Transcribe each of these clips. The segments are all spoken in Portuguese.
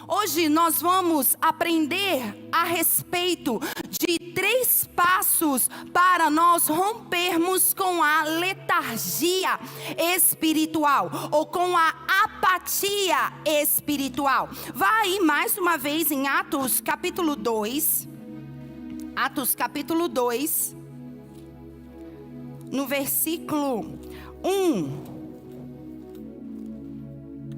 Hoje nós vamos aprender a respeito de 3 passos para nós rompermos com a letargia espiritual ou com a apatia espiritual. Vai mais uma vez em Atos capítulo 2. Atos capítulo 2, no versículo 1.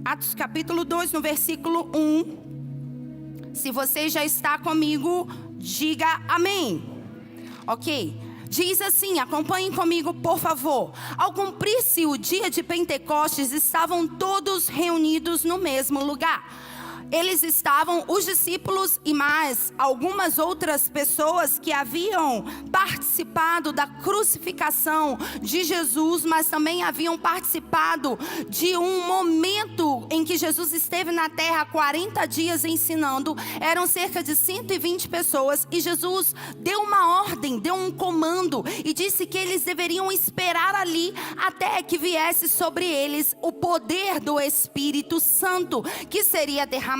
Atos capítulo 2, no versículo 1. Se você já está comigo, diga amém. Ok. Diz assim, acompanhem comigo, por favor. Ao cumprir-se o dia de Pentecostes, estavam todos reunidos no mesmo lugar. Eles estavam, os discípulos e mais algumas outras pessoas que haviam participado da crucificação de Jesus, mas também haviam participado de um momento em que Jesus esteve na terra 40 dias ensinando. Eram cerca de 120 pessoas e Jesus deu uma ordem, deu um comando e disse que eles deveriam esperar ali até que viesse sobre eles o poder do Espírito Santo que seria derramado.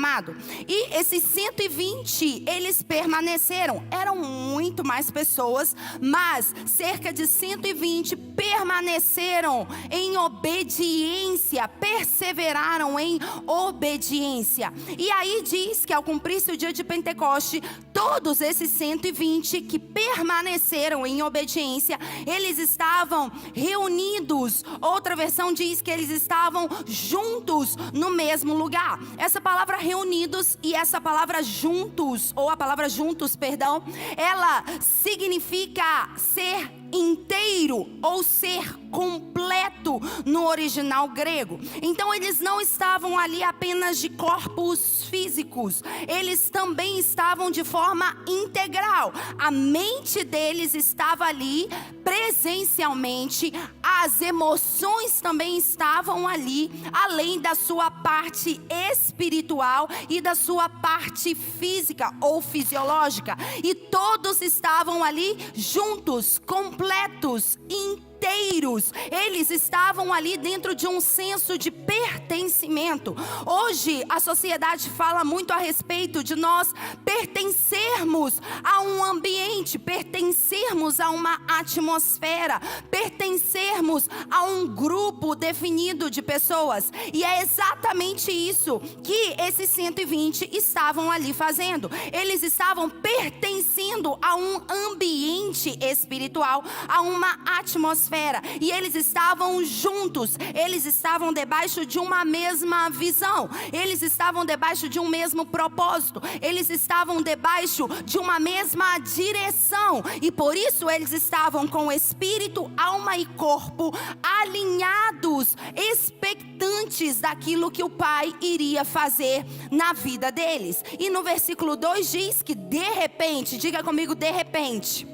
E esses 120, eles permaneceram. Eram muito mais pessoas, mas cerca de 120 permaneceram em obediência, perseveraram em obediência. E aí diz que ao cumprir-se o dia de Pentecoste, todos esses 120 que permaneceram em obediência, eles estavam reunidos. Outra versão diz que eles estavam juntos no mesmo lugar. Essa palavra reunidos e essa palavra juntos, ou a palavra juntos, perdão, ela significa ser inteiro ou ser completo no original grego. Então eles não estavam ali apenas de corpos físicos, eles também estavam de forma integral. A mente deles estava ali presencialmente, as emoções também estavam ali, além da sua parte espiritual e da sua parte física ou fisiológica. E todos estavam ali juntos, completos, inteiros. Eles estavam ali dentro de um senso de pertencimento. Hoje a sociedade fala muito a respeito de nós pertencermos a um ambiente, pertencermos a uma atmosfera, pertencermos a um grupo definido de pessoas. E é exatamente isso que esses 120 estavam ali fazendo. Eles estavam pertencendo a um ambiente espiritual, a uma atmosfera. E eles estavam juntos, eles estavam debaixo de uma mesma visão, eles estavam debaixo de um mesmo propósito, eles estavam debaixo de uma mesma direção. E por isso eles estavam com espírito, alma e corpo alinhados, expectantes daquilo que o Pai iria fazer na vida deles. E no versículo 2 diz que de repente, diga comigo, de repente,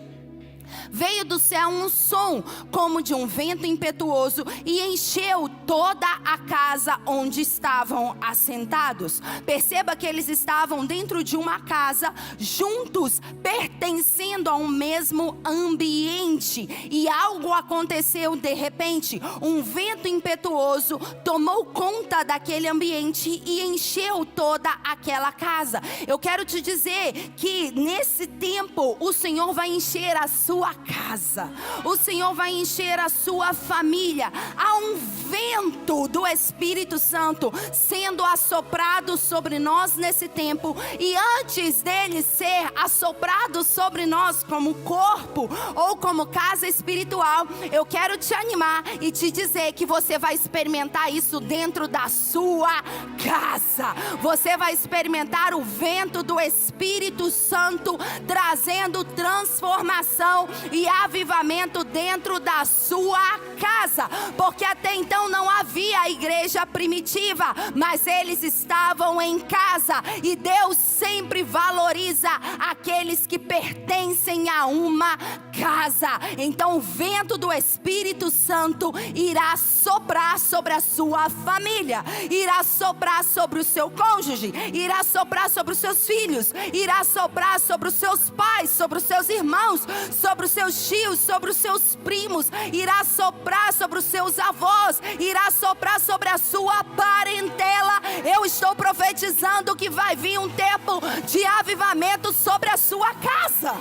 veio do céu um som como de um vento impetuoso e encheu toda a casa onde estavam assentados. Perceba que eles estavam dentro de uma casa, juntos, pertencendo a um mesmo ambiente. E algo aconteceu de repente. Um vento impetuoso tomou conta daquele ambiente e encheu toda aquela casa. Eu quero te dizer que nesse tempo o Senhor vai encher a sua casa, o Senhor vai encher a sua família. Há um vento do Espírito Santo sendo assoprado sobre nós nesse tempo, e antes dele ser assoprado sobre nós como corpo ou como casa espiritual, eu quero te animar e te dizer que você vai experimentar isso dentro da sua casa. Você vai experimentar o vento do Espírito Santo trazendo transformação e avivamento dentro da sua casa, porque até então não havia a igreja primitiva, mas eles estavam em casa, e Deus sempre valoriza aqueles que pertencem a uma casa. Então o vento do Espírito Santo irá soprar sobre a sua família, irá soprar sobre o seu cônjuge, irá soprar sobre os seus filhos, irá soprar sobre os seus pais, sobre os seus irmãos, sobre os seus tios, sobre os seus primos, irá soprar sobre os seus avós, irá soprar sobre a sua parentela. Eu estou profetizando que vai vir um tempo de avivamento sobre a sua casa.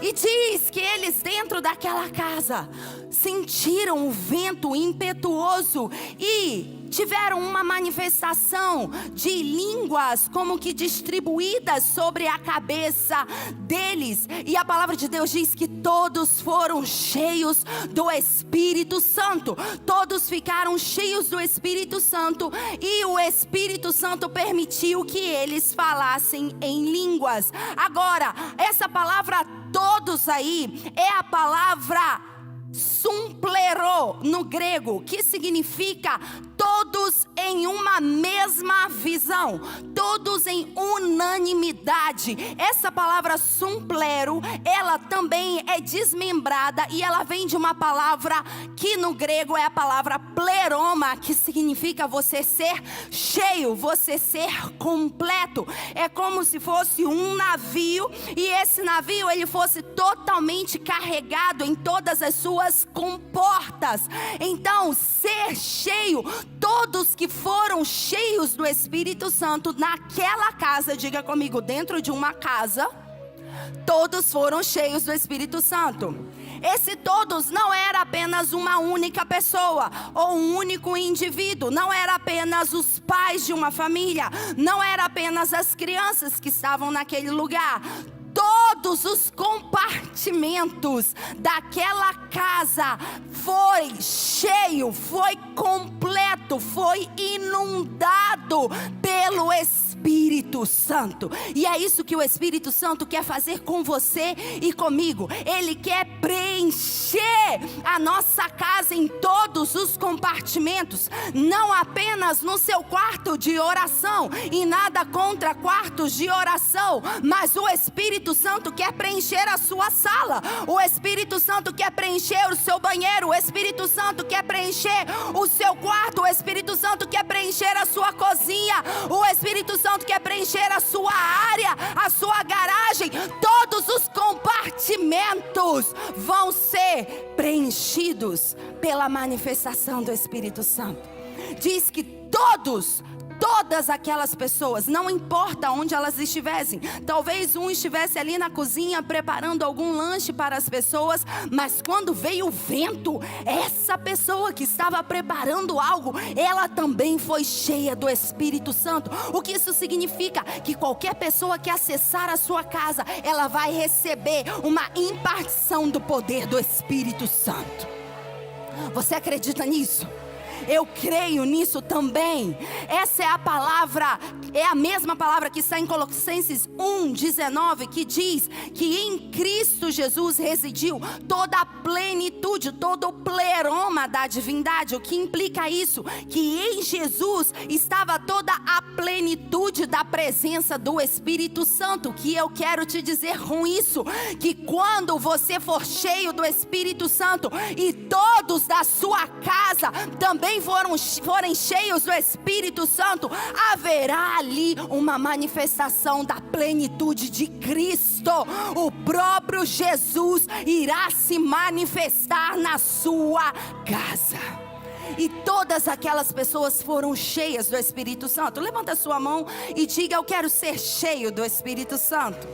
E diz que eles dentro daquela casa sentiram o vento impetuoso e tiveram uma manifestação de línguas como que distribuídas sobre a cabeça deles. E a palavra de Deus diz que todos foram cheios do Espírito Santo. Todos ficaram cheios do Espírito Santo e o Espírito Santo permitiu que eles falassem em línguas. Agora, essa palavra todos aí é a palavra sumplero no grego, que significa todos em uma mesma visão, todos em unanimidade. Essa palavra sumplero, ela também é desmembrada e ela vem de uma palavra que no grego é a palavra pleroma, que significa você ser cheio, você ser completo. É como se fosse um navio e esse navio ele fosse totalmente carregado em todas as suas comportas. Então, ser cheio, todos que foram cheios do Espírito Santo naquela casa, diga comigo, dentro de uma casa, todos foram cheios do Espírito Santo. Esse todos não era apenas uma única pessoa ou um único indivíduo, não era apenas os pais de uma família, não era apenas as crianças que estavam naquele lugar. Todos os compartimentos daquela casa foi cheio, foi completo, foi inundado pelo Espírito Santo. E é isso que o Espírito Santo quer fazer com você e comigo. Ele quer preencher a nossa casa em todos os compartimentos, não apenas no seu quarto de oração, e nada contra quartos de oração, mas o Espírito Santo quer preencher a sua sala, o Espírito Santo quer preencher o seu banheiro, o Espírito Santo quer preencher o seu quarto, o Espírito Santo quer preencher a sua cozinha, o Espírito Santo quer preencher a sua área, a sua garagem. Todos os compartimentos vão ser preenchidos pela manifestação do Espírito Santo. Diz que todas aquelas pessoas, não importa onde elas estivessem, talvez um estivesse ali na cozinha preparando algum lanche para as pessoas, mas quando veio o vento, essa pessoa que estava preparando algo, ela também foi cheia do Espírito Santo. O que isso significa? Que qualquer pessoa que acessar a sua casa, ela vai receber uma impartição do poder do Espírito Santo. Você acredita nisso? Eu creio nisso também. Essa é a palavra, é a mesma palavra que está em Colossenses 1:19, que diz que em Cristo Jesus residiu toda a plenitude, todo o pleroma da divindade. O que implica isso? Que em Jesus estava toda a plenitude da presença do Espírito Santo. Que eu quero te dizer com isso, que quando você for cheio do Espírito Santo e todos da sua casa também forem cheios do Espírito Santo, haverá ali uma manifestação da plenitude de Cristo. O próprio Jesus irá se manifestar na sua casa. E todas aquelas pessoas foram cheias do Espírito Santo. Levanta a sua mão e diga: eu quero ser cheio do Espírito Santo.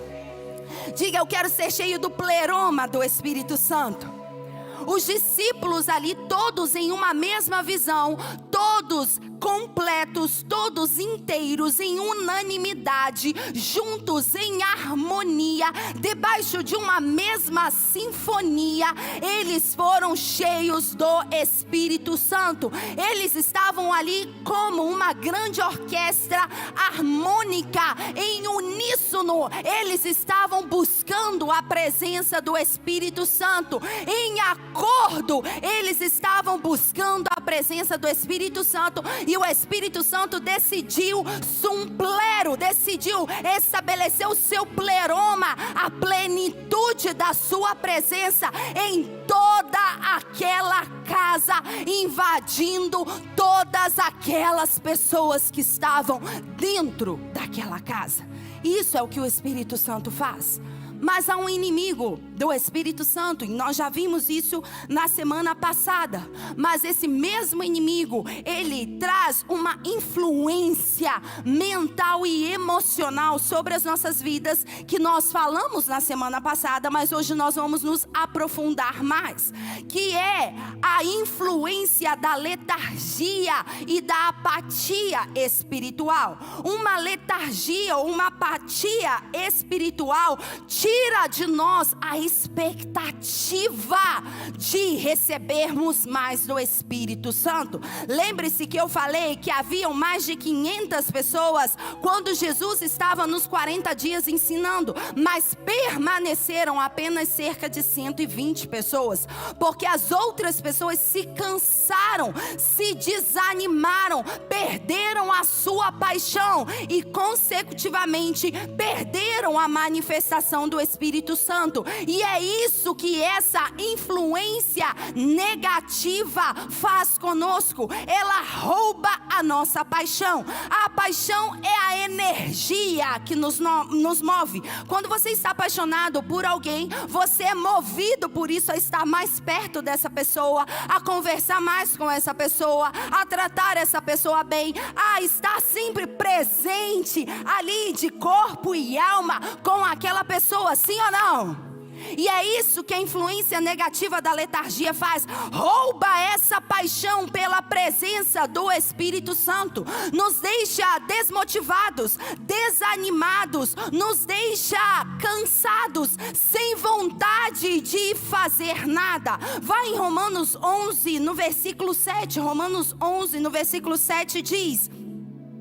Diga: eu quero ser cheio do pleroma do Espírito Santo. Os discípulos ali, todos em uma mesma visão, todos completos, todos inteiros, em unanimidade, juntos em harmonia, debaixo de uma mesma sinfonia, eles foram cheios do Espírito Santo. Eles estavam ali como uma grande orquestra harmônica, em uníssono. Eles estavam buscando a presença do Espírito Santo, em acordo, eles estavam buscando a presença do Espírito Espírito Santo, e o Espírito Santo decidiu decidiu estabelecer o seu pleroma, a plenitude da sua presença em toda aquela casa, invadindo todas aquelas pessoas que estavam dentro daquela casa. Isso é o que o Espírito Santo faz. Mas há um inimigo do Espírito Santo, e nós já vimos isso na semana passada. Mas esse mesmo inimigo, ele traz uma influência mental e emocional sobre as nossas vidas, que nós falamos na semana passada, mas hoje nós vamos nos aprofundar mais. Que é a influência da letargia e da apatia espiritual. Uma letargia ou uma apatia espiritual tira de nós a expectativa de recebermos mais do Espírito Santo. Lembre-se que eu falei que haviam mais de 500 pessoas quando Jesus estava nos 40 dias ensinando, mas permaneceram apenas cerca de 120 pessoas, porque as outras pessoas se cansaram, se desanimaram, perderam a sua paixão e consecutivamente perderam a manifestação do Espírito Santo. E é isso que essa influência negativa faz conosco. Ela rouba a nossa paixão. A paixão é a energia que nos move. Quando você está apaixonado por alguém, você é movido por isso a estar mais perto dessa pessoa, a conversar mais com essa pessoa, a tratar essa pessoa bem, a estar sempre presente ali de corpo e alma com aquela pessoa, sim ou não? E é isso que a influência negativa da letargia faz. Rouba essa paixão pela presença do Espírito Santo. Nos deixa desmotivados, desanimados, nos deixa cansados, sem vontade de fazer nada. Vai em Romanos 11, no versículo 7. Romanos 11, no versículo 7 diz: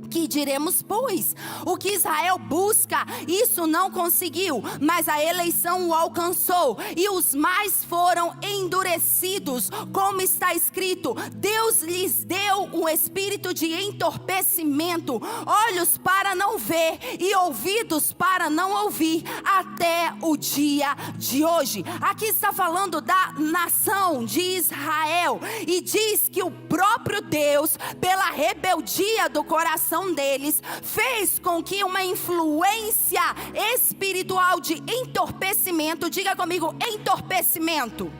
que diremos, pois? O que Israel busca, isso não conseguiu, mas a eleição o alcançou, e os mais foram endurecidos, como está escrito: Deus lhes deu um espírito de entorpecimento, olhos para não ver e ouvidos para não ouvir, até o dia de hoje. Aqui está falando da nação de Israel, e diz que o próprio Deus, pela rebeldia do coração deles, fez com que uma influência espiritual de entorpecimento, diga comigo, entorpecimento,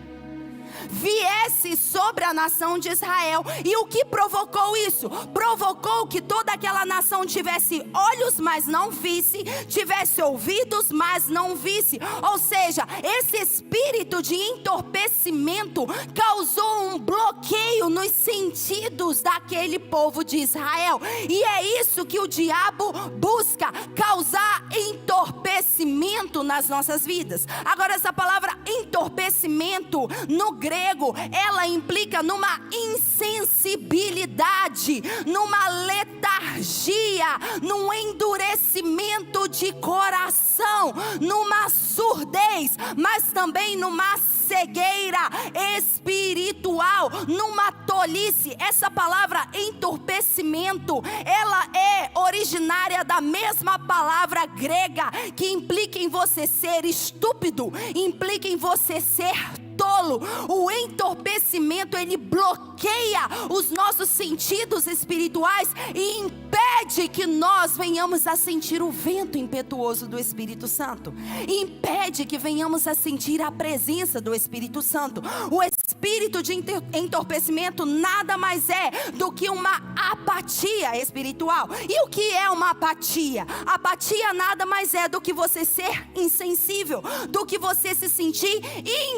viesse sobre a nação de Israel. E o que provocou isso? Provocou que toda aquela nação tivesse olhos, mas não visse, tivesse ouvidos, mas não visse. Ou seja, esse espírito de entorpecimento causou um bloqueio nos sentidos daquele povo de Israel. E é isso que o diabo busca, causar entorpecimento nas nossas vidas. Agora, essa palavra entorpecimento no grego, ela implica numa insensibilidade, numa letargia, num endurecimento de coração, numa surdez, mas também numa cegueira espiritual, numa tolice. Essa palavra entorpecimento, ela é originária da mesma palavra grega que implica em você ser estúpido, implica em você ser tolo. O entorpecimento, ele bloqueia os nossos sentidos espirituais e impede que nós venhamos a sentir o vento impetuoso do Espírito Santo, impede que venhamos a sentir a presença do Espírito Santo. O espírito de entorpecimento nada mais é do que uma apatia espiritual. E o que é uma apatia? Apatia nada mais é do que você ser insensível, do que você se sentir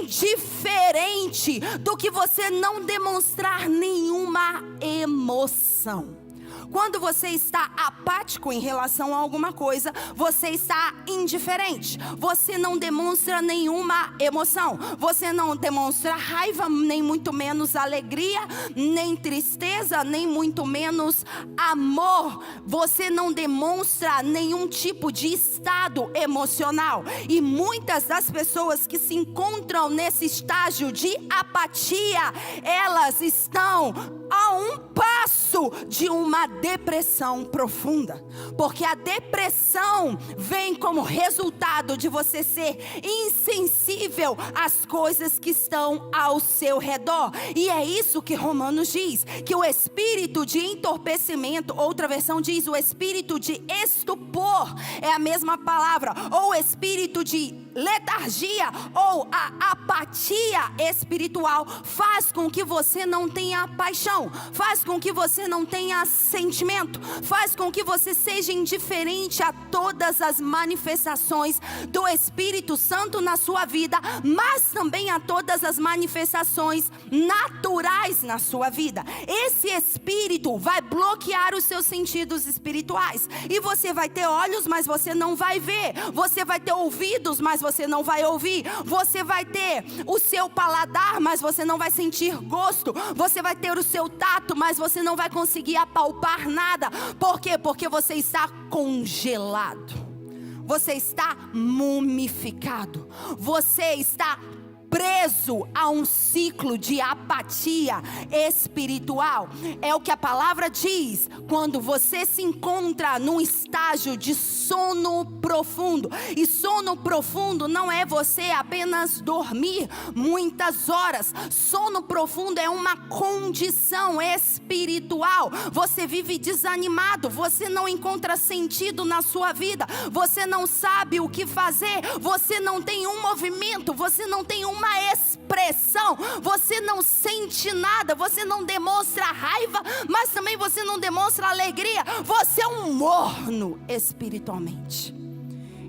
indiferente, do que você não demonstrar nenhuma emoção. Quando você está apático em relação a alguma coisa, você está indiferente. Você não demonstra nenhuma emoção. Você não demonstra raiva, nem muito menos alegria, nem tristeza, nem muito menos amor. Você não demonstra nenhum tipo de estado emocional. E muitas das pessoas que se encontram nesse estágio de apatia, elas estão a um passo de uma depressão profunda. Porque a depressão vem como resultado de você ser insensível às coisas que estão ao seu redor. E é isso que Romanos diz, que o espírito de entorpecimento, outra versão diz o espírito de estupor, é a mesma palavra, ou espírito de letargia ou a apatia espiritual faz com que você não tenha paixão, faz com que você não tenha sentimento, faz com que você seja indiferente a todas as manifestações do Espírito Santo na sua vida, mas também a todas as manifestações naturais na sua vida. Esse espírito vai bloquear os seus sentidos espirituais, e você vai ter olhos, mas você não vai ver, você vai ter ouvidos, mas você não vai ouvir, você vai ter o seu paladar, mas você não vai sentir gosto, você vai ter o seu tato, mas você não vai conseguir apalpar nada. Por quê? Porque você está congelado, você está mumificado, você está preso a um ciclo de apatia espiritual. É o que a palavra diz quando você se encontra num estágio de sono profundo. E sono profundo não é você apenas dormir muitas horas. Sono profundo é uma condição espiritual. Você vive desanimado, você não encontra sentido na sua vida, você não sabe o que fazer, você não tem um movimento, você não tem uma expressão, você não sente nada, você não demonstra raiva, mas também você não demonstra alegria. Você é um morno espiritualmente.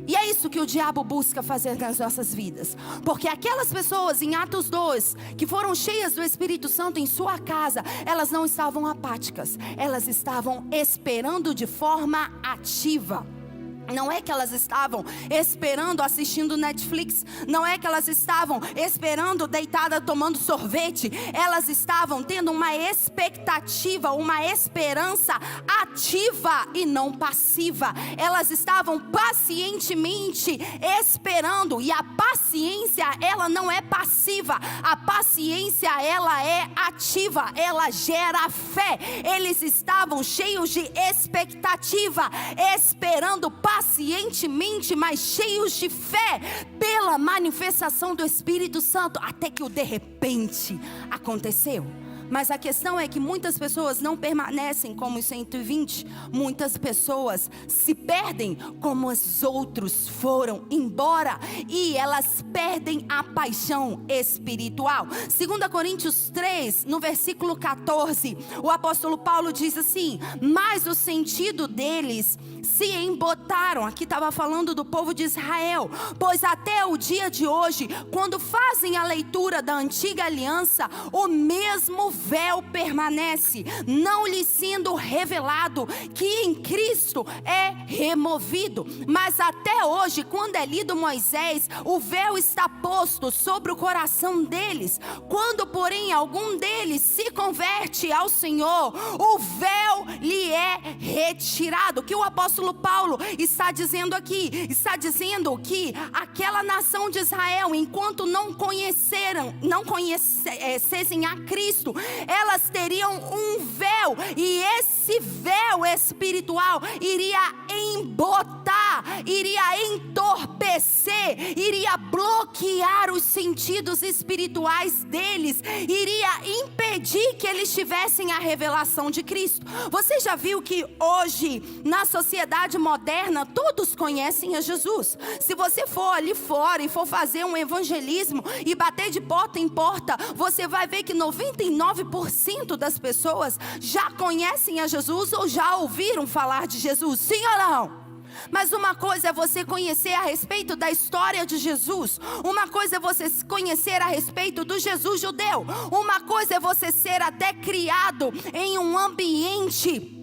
E é isso que o diabo busca fazer nas nossas vidas. Porque aquelas pessoas em Atos 2, que foram cheias do Espírito Santo em sua casa, elas não estavam apáticas, elas estavam esperando de forma ativa. Não é que elas estavam esperando assistindo Netflix, não é que elas estavam esperando deitada tomando sorvete, elas estavam tendo uma expectativa, uma esperança ativa e não passiva. Elas estavam pacientemente esperando, e a paciência, ela não é passiva, a paciência, ela é ativa, ela gera fé. Eles estavam cheios de expectativa, esperando pacientemente, mas cheios de fé pela manifestação do Espírito Santo, até que o de repente aconteceu. Mas a questão é que muitas pessoas não permanecem como os 120. Muitas pessoas se perdem como os outros foram embora, e elas perdem a paixão espiritual. 2 Coríntios 3, no versículo 14, o apóstolo Paulo diz assim: mas o sentido deles se embotaram. Aqui estava falando do povo de Israel. Pois até o dia de hoje, quando fazem a leitura da antiga aliança, o mesmo véu permanece, não lhe sendo revelado que em Cristo é removido. Mas até hoje, quando é lido Moisés, o véu está posto sobre o coração deles. Quando, porém, algum deles se converte ao Senhor, o véu lhe é retirado. O que o apóstolo Paulo está dizendo aqui? Está dizendo que aquela nação de Israel, enquanto não conhecessem a Cristo, elas teriam um véu, e esse véu espiritual iria embotar, iria entorpecer, iria bloquear os sentidos espirituais deles, iria impedir que eles tivessem a revelação de Cristo. Você já viu que hoje, na sociedade moderna, todos conhecem a Jesus? Se você for ali fora e for fazer um evangelismo e bater de porta em porta, você vai ver que 99% das pessoas já conhecem a Jesus ou já ouviram falar de Jesus, sim ou não? Mas uma coisa é você conhecer a respeito da história de Jesus, uma coisa é você conhecer a respeito do Jesus judeu, uma coisa é você ser até criado em um ambiente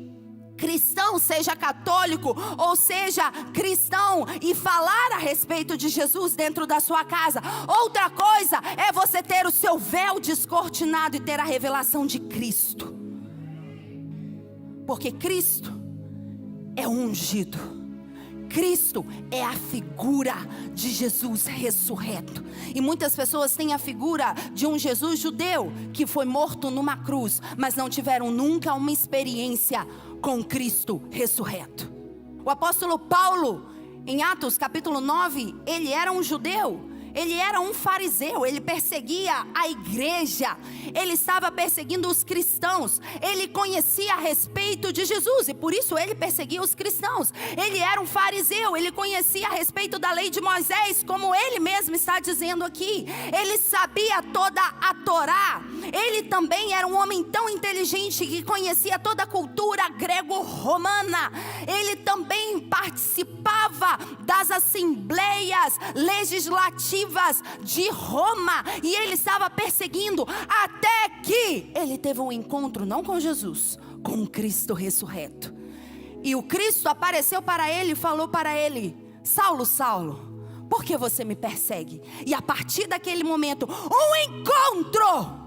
cristão, seja católico ou seja cristão, e falar a respeito de Jesus dentro da sua casa. Outra coisa é você ter o seu véu descortinado e ter a revelação de Cristo. Porque Cristo é ungido. Cristo é a figura de Jesus ressurreto. E muitas pessoas têm a figura de um Jesus judeu que foi morto numa cruz, mas não tiveram nunca uma experiência com Cristo ressurreto. O apóstolo Paulo, em Atos capítulo 9, ele era um judeu. Ele era um fariseu, ele perseguia a igreja, ele estava perseguindo os cristãos, ele conhecia a respeito de Jesus e por isso ele perseguia os cristãos. Ele era um fariseu, ele conhecia a respeito da lei de Moisés, como ele mesmo está dizendo aqui. Ele sabia toda a Torá, ele também era um homem tão inteligente que conhecia toda a cultura grego-romana. Ele também participava das assembleias legislativas de Roma, e ele estava perseguindo até que ele teve um encontro não com Jesus, com o Cristo ressurreto. E o Cristo apareceu para ele e falou para ele: Saulo, Saulo, por que você me persegue? E a partir daquele momento, um encontro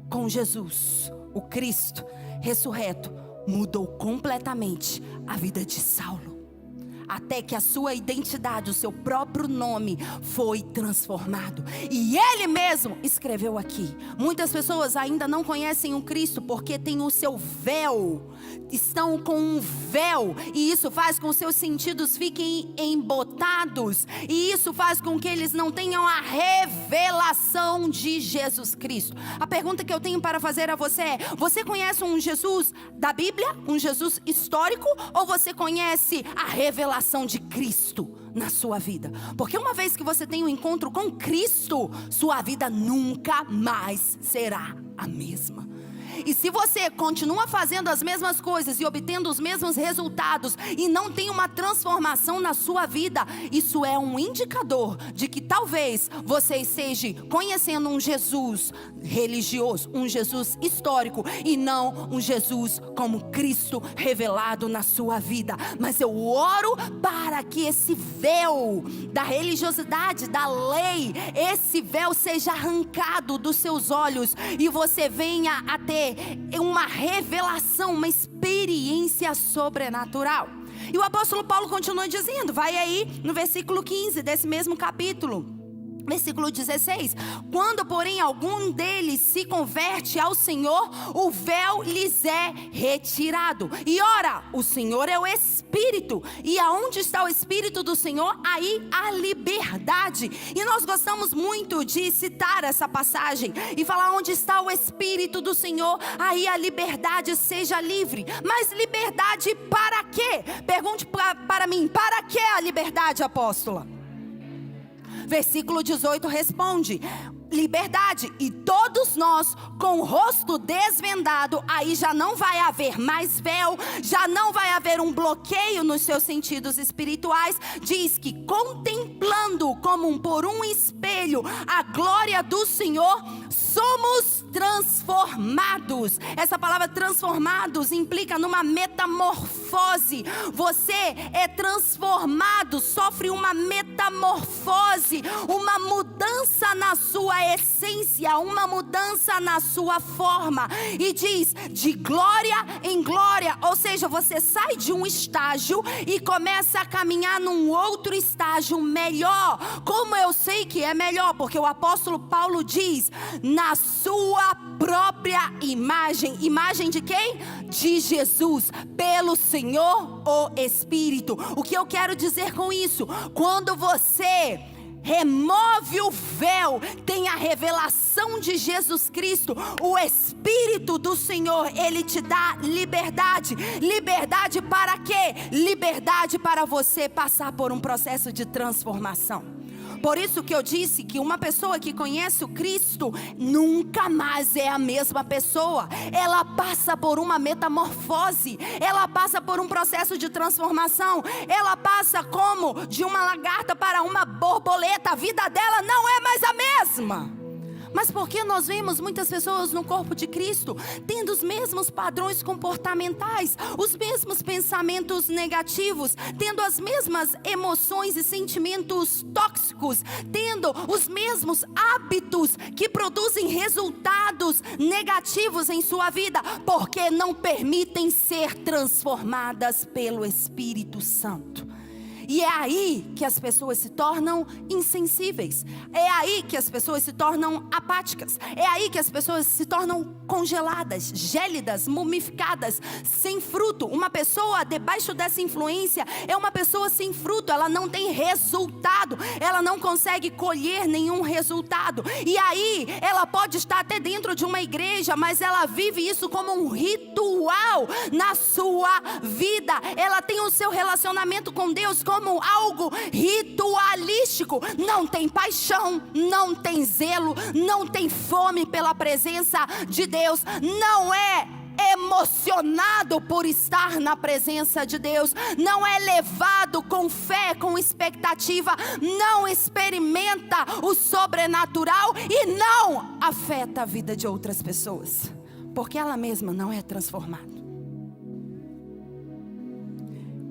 com Jesus, o Cristo ressurreto, mudou completamente a vida de Saulo. Até que a sua identidade, o seu próprio nome foi transformado. E ele mesmo escreveu aqui. Muitas pessoas ainda não conhecem o Cristo porque tem o seu véu, estão com um véu, e isso faz com que seus sentidos fiquem embotados, e isso faz com que eles não tenham a revelação de Jesus Cristo. A pergunta que eu tenho para fazer a você é: você conhece um Jesus da Bíblia, um Jesus histórico, ou você conhece a revelação de Cristo na sua vida? Porque uma vez que você tem um encontro com Cristo, sua vida nunca mais será a mesma. E se você continua fazendo as mesmas coisas e obtendo os mesmos resultados e não tem uma transformação na sua vida, isso é um indicador de que talvez você esteja conhecendo um Jesus religioso, um Jesus histórico, e não um Jesus como Cristo revelado na sua vida. Mas eu oro para que esse véu da religiosidade, da lei, esse véu seja arrancado dos seus olhos e você venha a ter uma revelação, uma experiência sobrenatural. E o apóstolo Paulo continua dizendo, vai aí no versículo 15 desse mesmo capítulo. Versículo 16: quando porém algum deles se converte ao Senhor, o véu lhes é retirado. E ora, o Senhor é o Espírito, e aonde está o Espírito do Senhor, aí há liberdade. E nós gostamos muito de citar essa passagem e falar: onde está o Espírito do Senhor, aí a liberdade. Seja livre. Mas liberdade para quê? Pergunte para mim: para que a liberdade, apóstola? Versículo 18 responde: liberdade. E todos nós com o rosto desvendado, aí já não vai haver mais véu, já não vai haver um bloqueio nos seus sentidos espirituais. Diz que contemplando como por um espelho a glória do Senhor, somos transformados. Essa palavra transformados implica numa metamorfose. Você é transformado, sofre uma metamorfose, uma mudança na sua essência, uma mudança na sua forma. E diz de glória em glória, ou seja, você sai de um estágio e começa a caminhar num outro estágio melhor. Como eu sei que é melhor? Porque o apóstolo Paulo diz: na sua própria imagem. Imagem de quem? De Jesus, pelo Senhor o Espírito. O que eu quero dizer com isso? Quando você remove o véu, tem a revelação de Jesus Cristo, o Espírito do Senhor, Ele te dá liberdade. Liberdade para quê? Liberdade para você passar por um processo de transformação. Por isso que eu disse que uma pessoa que conhece o Cristo nunca mais é a mesma pessoa. Ela passa por uma metamorfose, ela passa por um processo de transformação, ela passa como de uma lagarta para uma borboleta. A vida dela não é mais a mesma. Mas por que nós vemos muitas pessoas no corpo de Cristo tendo os mesmos padrões comportamentais, os mesmos pensamentos negativos, tendo as mesmas emoções e sentimentos tóxicos, tendo os mesmos hábitos que produzem resultados negativos em sua vida? Porque não permitem ser transformadas pelo Espírito Santo. E é aí que as pessoas se tornam insensíveis. É aí que as pessoas se tornam apáticas. É aí que as pessoas se tornam congeladas, gélidas, mumificadas, sem fruto. Uma pessoa debaixo dessa influência é uma pessoa sem fruto. Ela não tem resultado. Ela não consegue colher nenhum resultado. E aí ela pode estar até dentro de uma igreja, mas ela vive isso como um ritual na sua vida. Ela tem o seu relacionamento com Deus como algo ritualístico. Não tem paixão, não tem zelo, não tem fome pela presença de Deus, não é emocionado por estar na presença de Deus, não é levado com fé, com expectativa, não experimenta o sobrenatural e não afeta a vida de outras pessoas, porque ela mesma não é transformada.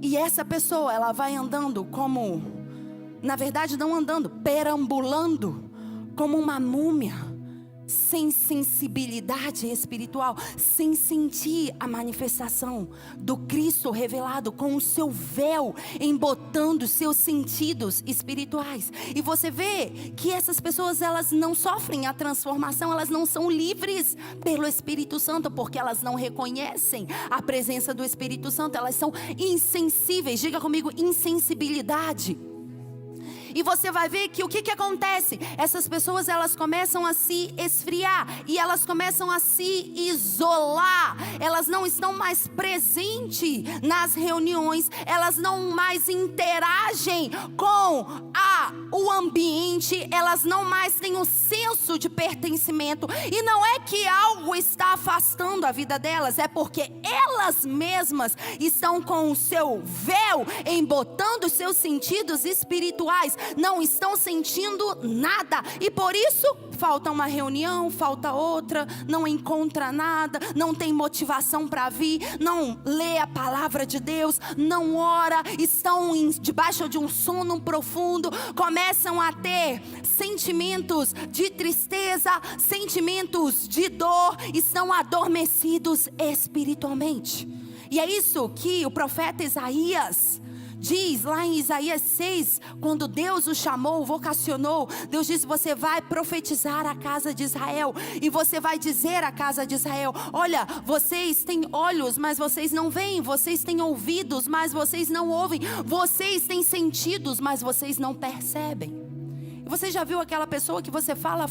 E essa pessoa, ela vai andando como, na verdade não andando, perambulando como uma múmia, sem sensibilidade espiritual, sem sentir a manifestação do Cristo revelado, com o seu véu embotando seus sentidos espirituais. E você vê que essas pessoas, elas não sofrem a transformação, elas não são livres pelo Espírito Santo, porque elas não reconhecem a presença do Espírito Santo, elas são insensíveis. Diga comigo, insensibilidade. E você vai ver que o que acontece? Essas pessoas, elas começam a se esfriar e elas começam a se isolar. Elas não estão mais presentes nas reuniões, elas não mais interagem com o ambiente, elas não mais têm o senso de pertencimento. E não é que algo está afastando a vida delas, é porque elas mesmas estão com o seu véu embotando os seus sentidos espirituais, não estão sentindo nada, e por isso falta uma reunião, falta outra, não encontra nada, não tem motivação para vir, não lê a palavra de Deus, não ora, estão debaixo de um sono profundo, começam a ter sentimentos de tristeza, sentimentos de dor, estão adormecidos espiritualmente. E é isso que o profeta Isaías diz lá em Isaías 6, quando Deus o chamou, o vocacionou. Deus disse: você vai profetizar a casa de Israel, e você vai dizer à casa de Israel: olha, vocês têm olhos, mas vocês não veem, vocês têm ouvidos, mas vocês não ouvem, vocês têm sentidos, mas vocês não percebem. E você já viu aquela pessoa que você fala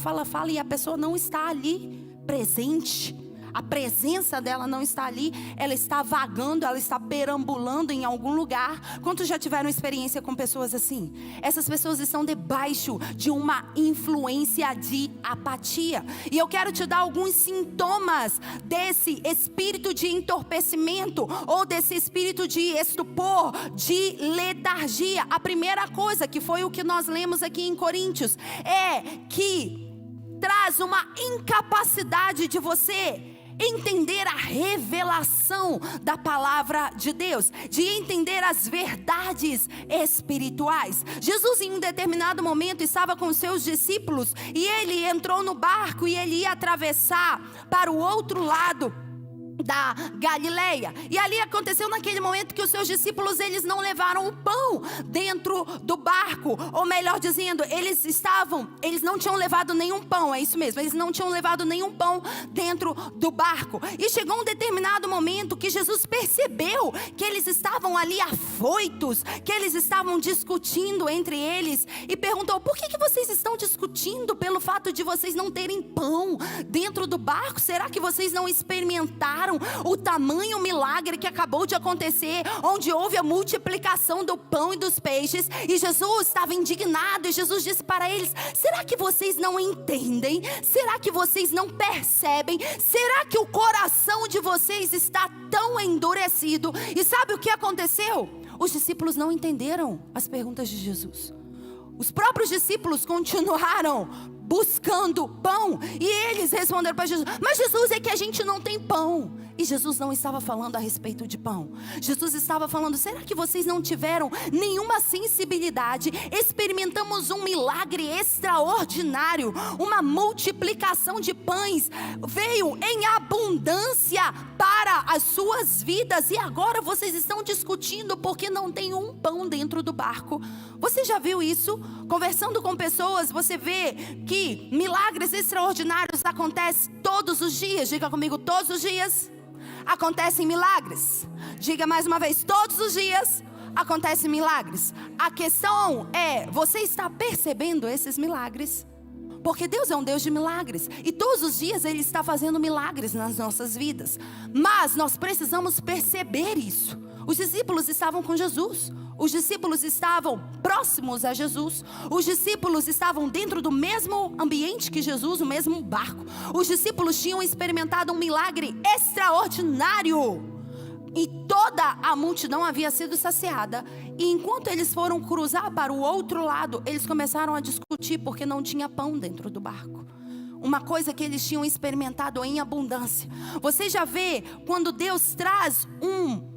e a pessoa não está ali presente? A presença dela não está ali, ela está vagando, ela está perambulando em algum lugar. Quantos já tiveram experiência com pessoas assim? Essas pessoas estão debaixo de uma influência de apatia. E eu quero te dar alguns sintomas desse espírito de entorpecimento, ou desse espírito de estupor, de letargia. A primeira coisa, que foi o que nós lemos aqui em Coríntios, é que traz uma incapacidade de você entender a revelação da palavra de Deus, de entender as verdades espirituais. Jesus, em um determinado momento, estava com seus discípulos e ele entrou no barco e ele ia atravessar para o outro lado da Galileia. E ali aconteceu naquele momento que os seus discípulos, eles não levaram o pão dentro do barco, ou melhor dizendo, eles não tinham levado nenhum pão, é isso mesmo, eles não tinham levado nenhum pão dentro do barco. E chegou um determinado momento que Jesus percebeu que eles estavam ali afoitos, que eles estavam discutindo entre eles, e perguntou: por que vocês estão discutindo pelo fato de vocês não terem pão dentro do barco? Será que vocês não experimentaram o tamanho milagre que acabou de acontecer, onde houve a multiplicação do pão e dos peixes? E Jesus estava indignado, e Jesus disse para eles: será que vocês não entendem? Será que vocês não percebem? Será que o coração de vocês está tão endurecido? E sabe o que aconteceu? Os discípulos não entenderam as perguntas de Jesus. Os próprios discípulos continuaram buscando pão. E eles responderam para Jesus: mas Jesus, é que a gente não tem pão. E Jesus não estava falando a respeito de pão. Jesus estava falando: será que vocês não tiveram nenhuma sensibilidade? Experimentamos um milagre extraordinário, uma multiplicação de pães veio em abundância para as suas vidas, e agora vocês estão discutindo porque não tem um pão dentro do barco. Você já viu isso? Conversando com pessoas, você vê que milagres extraordinários acontecem todos os dias. Diga comigo: todos os dias acontecem milagres. Diga mais uma vez: todos os dias acontecem milagres. A questão é: você está percebendo esses milagres? Porque Deus é um Deus de milagres, e todos os dias Ele está fazendo milagres nas nossas vidas. Mas nós precisamos perceber isso. Os discípulos estavam com Jesus. Os discípulos estavam próximos a Jesus. Os discípulos estavam dentro do mesmo ambiente que Jesus, o mesmo barco. Os discípulos tinham experimentado um milagre extraordinário. E toda a multidão havia sido saciada. E enquanto eles foram cruzar para o outro lado, eles começaram a discutir porque não tinha pão dentro do barco. Uma coisa que eles tinham experimentado em abundância. Você já vê quando Deus traz um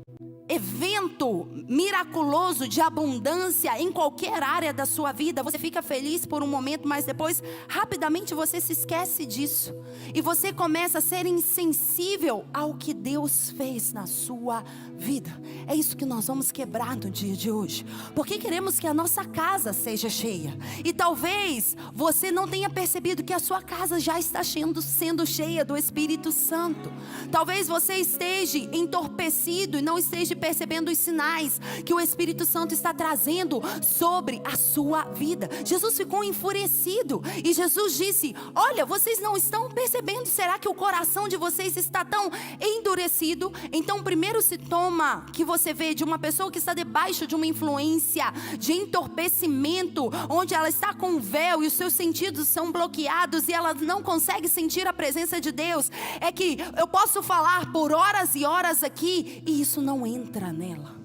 evento miraculoso de abundância em qualquer área da sua vida, você fica feliz por um momento, mas depois rapidamente você se esquece disso, e você começa a ser insensível ao que Deus fez na sua vida. É isso que nós vamos quebrar no dia de hoje, porque queremos que a nossa casa seja cheia, e talvez você não tenha percebido que a sua casa já está sendo cheia do Espírito Santo. Talvez você esteja entorpecido e não esteja percebendo os sinais que o Espírito Santo está trazendo sobre a sua vida. Jesus ficou enfurecido e Jesus disse: olha, vocês não estão percebendo? Será que o coração de vocês está tão endurecido? Então o primeiro sintoma que você vê de uma pessoa que está debaixo de uma influência de entorpecimento, onde ela está com um véu e os seus sentidos são bloqueados e ela não consegue sentir a presença de Deus, é que eu posso falar por horas e horas aqui e isso não entra nela.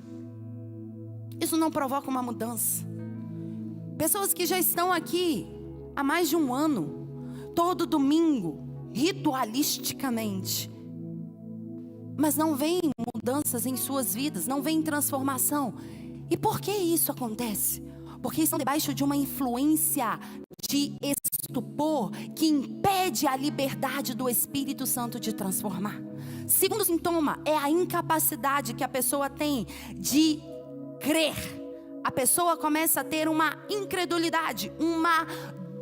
Isso não provoca uma mudança. Pessoas que já estão aqui há mais de um ano, todo domingo, ritualisticamente, mas não vem mudanças em suas vidas, não vem transformação. E por que isso acontece? Porque estão debaixo de uma influência de estupor que impede a liberdade do Espírito Santo de transformar. Segundo sintoma é a incapacidade que a pessoa tem de crer. A pessoa começa a ter uma incredulidade, uma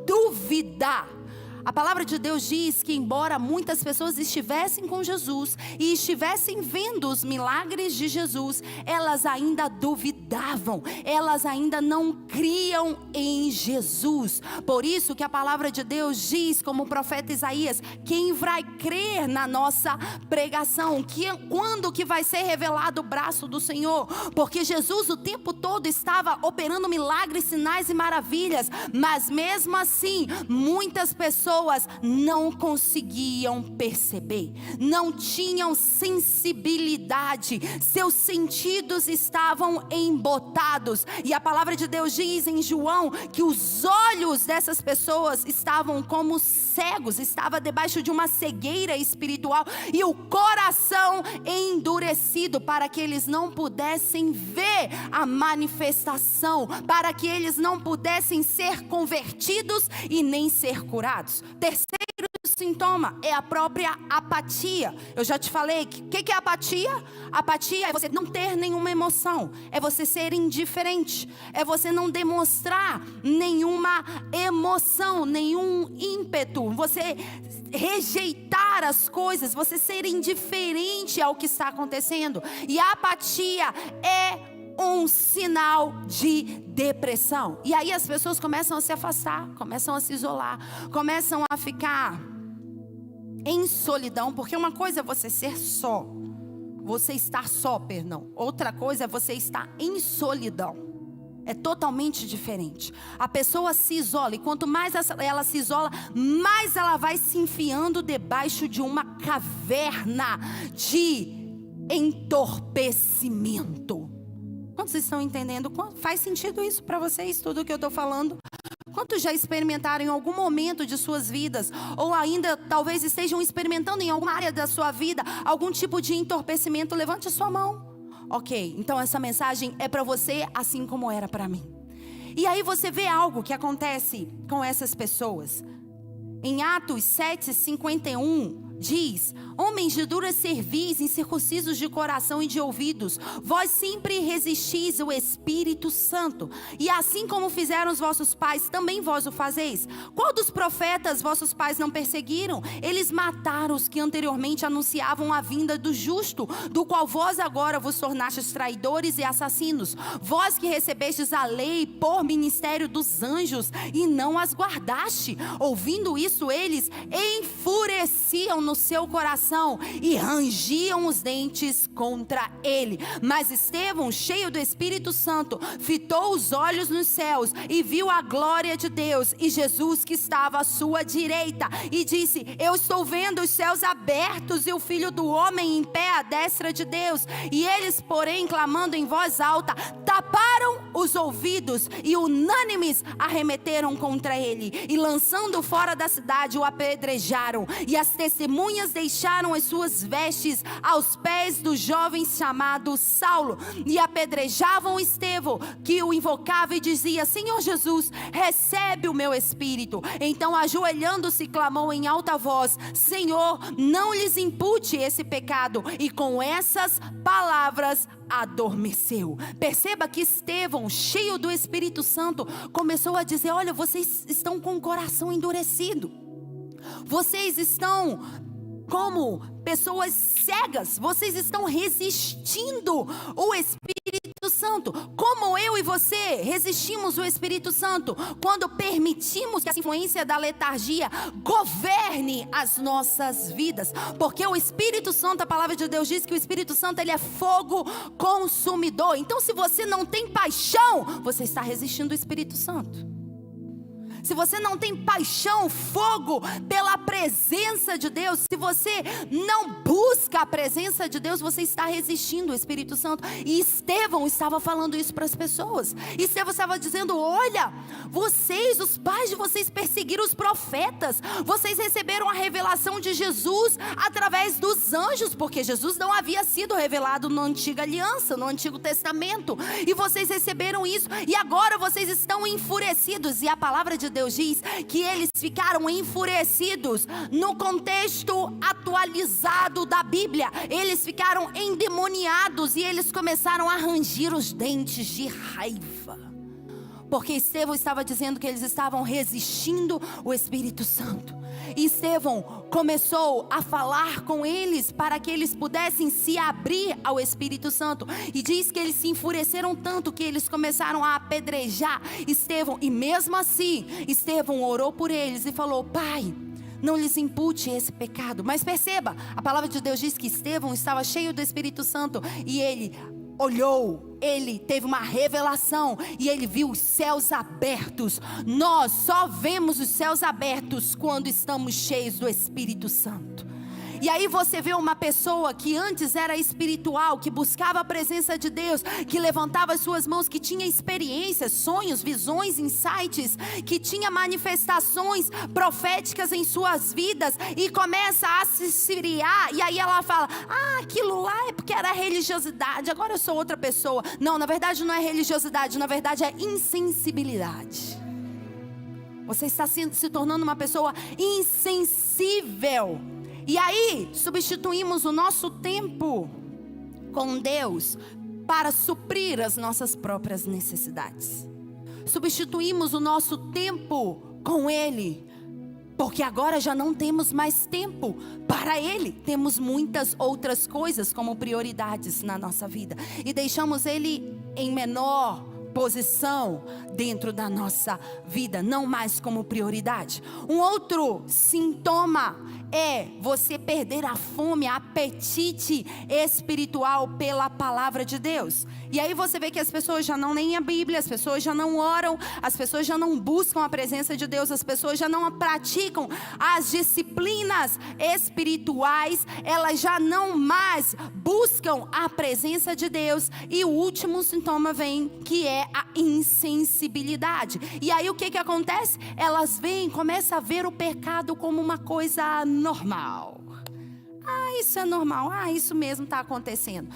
dúvida. A palavra de Deus diz que embora muitas pessoas estivessem com Jesus e estivessem vendo os milagres de Jesus, elas ainda duvidavam, elas ainda não criam em Jesus. Por isso que a palavra de Deus diz, como o profeta Isaías: quem vai crer na nossa pregação? Quando que vai ser revelado o braço do Senhor? Porque Jesus o tempo todo estava operando milagres, sinais e maravilhas, mas mesmo assim, muitas pessoas não conseguiam perceber, não tinham sensibilidade, seus sentidos estavam embotados. E a palavra de Deus diz em João que os olhos dessas pessoas estavam como cegos, estava debaixo de uma cegueira espiritual, e o coração endurecido, para que eles não pudessem ver a manifestação, para que eles não pudessem ser convertidos e nem ser curados. Terceiro sintoma é a própria apatia. Eu já te falei, o que é apatia? Apatia é você não ter nenhuma emoção, é você ser indiferente, é você não demonstrar nenhuma emoção, nenhum ímpeto, você rejeitar as coisas, você ser indiferente ao que está acontecendo. E a apatia é um sinal de depressão. E aí as pessoas começam a se afastar, começam a se isolar, começam a ficar em solidão. Porque uma coisa é você ser só, você estar só, perdão. Outra coisa é você estar em solidão. É totalmente diferente. A pessoa se isola, e quanto mais ela se isola, mais ela vai se enfiando debaixo de uma caverna de entorpecimento. Quantos estão entendendo? Faz sentido isso para vocês, tudo que eu estou falando? Quantos já experimentaram em algum momento de suas vidas, ou ainda talvez estejam experimentando em alguma área da sua vida, algum tipo de entorpecimento? Levante a sua mão. Ok, então essa mensagem é para você, assim como era para mim. E aí você vê algo que acontece com essas pessoas. Em Atos 7:51 diz: homens de dura cerviz, incircuncisos de coração e de ouvidos, vós sempre resistis o Espírito Santo, e assim como fizeram os vossos pais, também vós o fazeis. Qual dos profetas vossos pais não perseguiram? Eles mataram os que anteriormente anunciavam a vinda do justo, do qual vós agora vos tornastes traidores e assassinos. Vós que recebestes a lei por ministério dos anjos e não as guardaste. Ouvindo isso, eles enfureciam no seu coração e rangiam os dentes contra ele. Mas Estevão, cheio do Espírito Santo, fitou os olhos nos céus e viu a glória de Deus e Jesus que estava à sua direita, e disse: eu estou vendo os céus abertos e o Filho do Homem em pé à destra de Deus. E eles, porém, clamando em voz alta, taparam os ouvidos e unânimes arremeteram contra ele, e lançando fora da cidade o apedrejaram. E as testemunhas deixaram as suas vestes aos pés do jovem chamado Saulo, e apedrejavam Estevão, que o invocava e dizia: Senhor Jesus, recebe o meu espírito. Então, ajoelhando-se, clamou em alta voz: Senhor, não lhes impute esse pecado. E com essas palavras adormeceu. Perceba que Estevão, cheio do Espírito Santo, começou a dizer: olha, vocês estão com o coração endurecido, vocês estão como pessoas cegas, vocês estão resistindo o Espírito Santo, como eu e você resistimos o Espírito Santo quando permitimos que a influência da letargia governe as nossas vidas. Porque o Espírito Santo, a palavra de Deus diz que o Espírito Santo, ele é fogo consumidor. Então, se você não tem paixão, você está resistindo o Espírito Santo. Se você não tem paixão, fogo pela presença de Deus, se você não busca a presença de Deus, você está resistindo o Espírito Santo. E Estevão estava falando isso para as pessoas. Estevão estava dizendo: olha, vocês, os pais de vocês perseguiram os profetas, vocês receberam a revelação de Jesus através dos anjos, porque Jesus não havia sido revelado na antiga aliança, no Antigo Testamento, e vocês receberam isso, e agora vocês estão enfurecidos. E a palavra de Deus diz que eles ficaram enfurecidos. No contexto atualizado da Bíblia, eles ficaram endemoniados e eles começaram a ranger os dentes de raiva, porque Estevão estava dizendo que eles estavam resistindo o Espírito Santo. E Estevão começou a falar com eles para que eles pudessem se abrir ao Espírito Santo. E diz que eles se enfureceram tanto que eles começaram a apedrejar Estevão. E mesmo assim, Estevão orou por eles e falou: Pai, não lhes impute esse pecado. Mas perceba, a palavra de Deus diz que Estevão estava cheio do Espírito Santo e ele olhou, ele teve uma revelação e ele viu os céus abertos. Nós só vemos os céus abertos quando estamos cheios do Espírito Santo. E aí você vê uma pessoa que antes era espiritual, que buscava a presença de Deus, que levantava as suas mãos, que tinha experiências, sonhos, visões, insights, que tinha manifestações proféticas em suas vidas, e começa a se esfriar. E aí ela fala: ah, aquilo lá é porque era religiosidade, agora eu sou outra pessoa. Não, na verdade não é religiosidade, na verdade é insensibilidade. Você está se tornando uma pessoa insensível. E aí, substituímos o nosso tempo com Deus para suprir as nossas próprias necessidades. Substituímos o nosso tempo com Ele, porque agora já não temos mais tempo para Ele. Temos muitas outras coisas como prioridades na nossa vida, e deixamos Ele em menor posição dentro da nossa vida, não mais como prioridade. Um outro sintoma é você perder a fome, apetite espiritual pela palavra de Deus. E aí você vê que as pessoas já não leem a Bíblia, as pessoas já não oram, as pessoas já não buscam a presença de Deus, as pessoas já não praticam as disciplinas espirituais, elas já não mais buscam a presença de Deus. E o último sintoma vem, que é a insensibilidade. E aí o que acontece? Elas vêm, começam a ver o pecado como uma coisa normal. Isso é normal. Isso mesmo está acontecendo.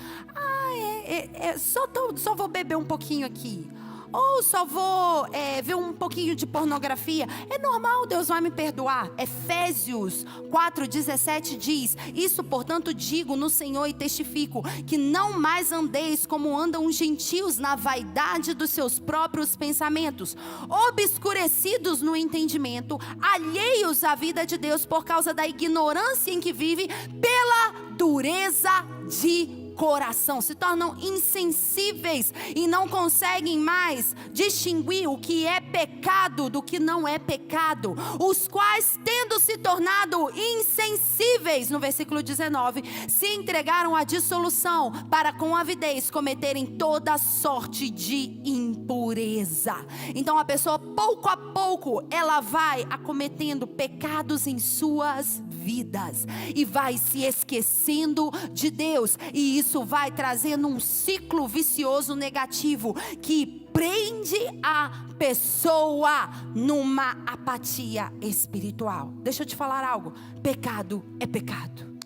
Só vou beber um pouquinho aqui. Ou só vou ver um pouquinho de pornografia. É normal, Deus vai me perdoar. Efésios 4:17 diz: isso, portanto, digo no Senhor e testifico, que não mais andeis como andam os gentios na vaidade dos seus próprios pensamentos, obscurecidos no entendimento, alheios à vida de Deus por causa da ignorância em que vive, pela dureza de coração. Se tornam insensíveis e não conseguem mais distinguir o que é pecado do que não é pecado, os quais, tendo se tornado insensíveis, no versículo 19, se entregaram à dissolução, para com avidez cometerem toda sorte de impureza. Então a pessoa, pouco a pouco, ela vai acometendo pecados em suas vidas e vai se esquecendo de Deus, e isso vai trazendo um ciclo vicioso negativo que prende a pessoa numa apatia espiritual. Deixa eu te falar algo: pecado é pecado.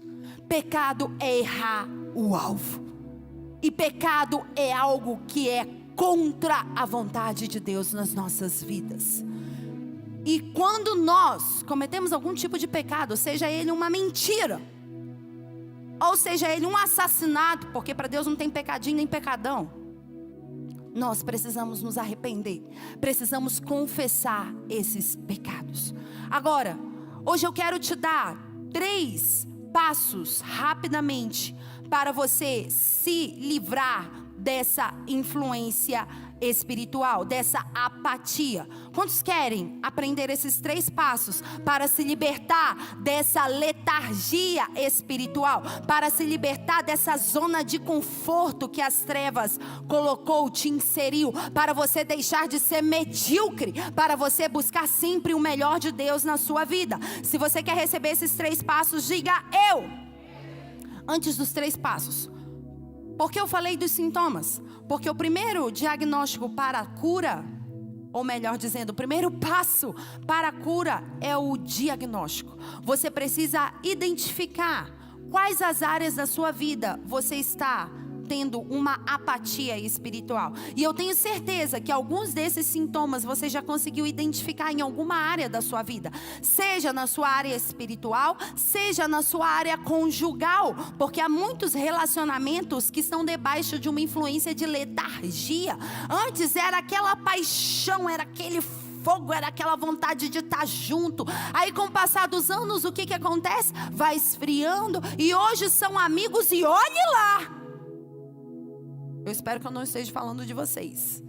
Pecado é errar o alvo. E pecado é algo que é contra a vontade de Deus nas nossas vidas. E quando nós cometemos algum tipo de pecado, seja ele uma mentira, ou seja ele um assassinato, porque para Deus não tem pecadinho nem pecadão, nós precisamos nos arrepender, precisamos confessar esses pecados. Agora, hoje eu quero te dar 3 passos rapidamente para você se livrar dessa influência espiritual, dessa apatia. Quantos querem aprender esses 3 passos para se libertar dessa letargia espiritual, para se libertar dessa zona de conforto que as trevas colocou, te inseriu, para você deixar de ser medíocre, para você buscar sempre o melhor de Deus na sua vida? Se você quer receber esses 3 passos, diga eu. Antes dos 3 passos, por que eu falei dos sintomas? Porque o primeiro diagnóstico para a cura, ou melhor dizendo, o primeiro passo para a cura é o diagnóstico. Você precisa identificar quais as áreas da sua vida você está tendo uma apatia espiritual. E eu tenho certeza que alguns desses sintomas você já conseguiu identificar em alguma área da sua vida, seja na sua área espiritual, seja na sua área conjugal, porque há muitos relacionamentos que estão debaixo de uma influência de letargia. Antes era aquela paixão, era aquele fogo, era aquela vontade de estar junto. Aí com o passar dos anos, o que acontece? Vai esfriando, e hoje são amigos e olhe lá. Eu espero que eu não esteja falando de vocês.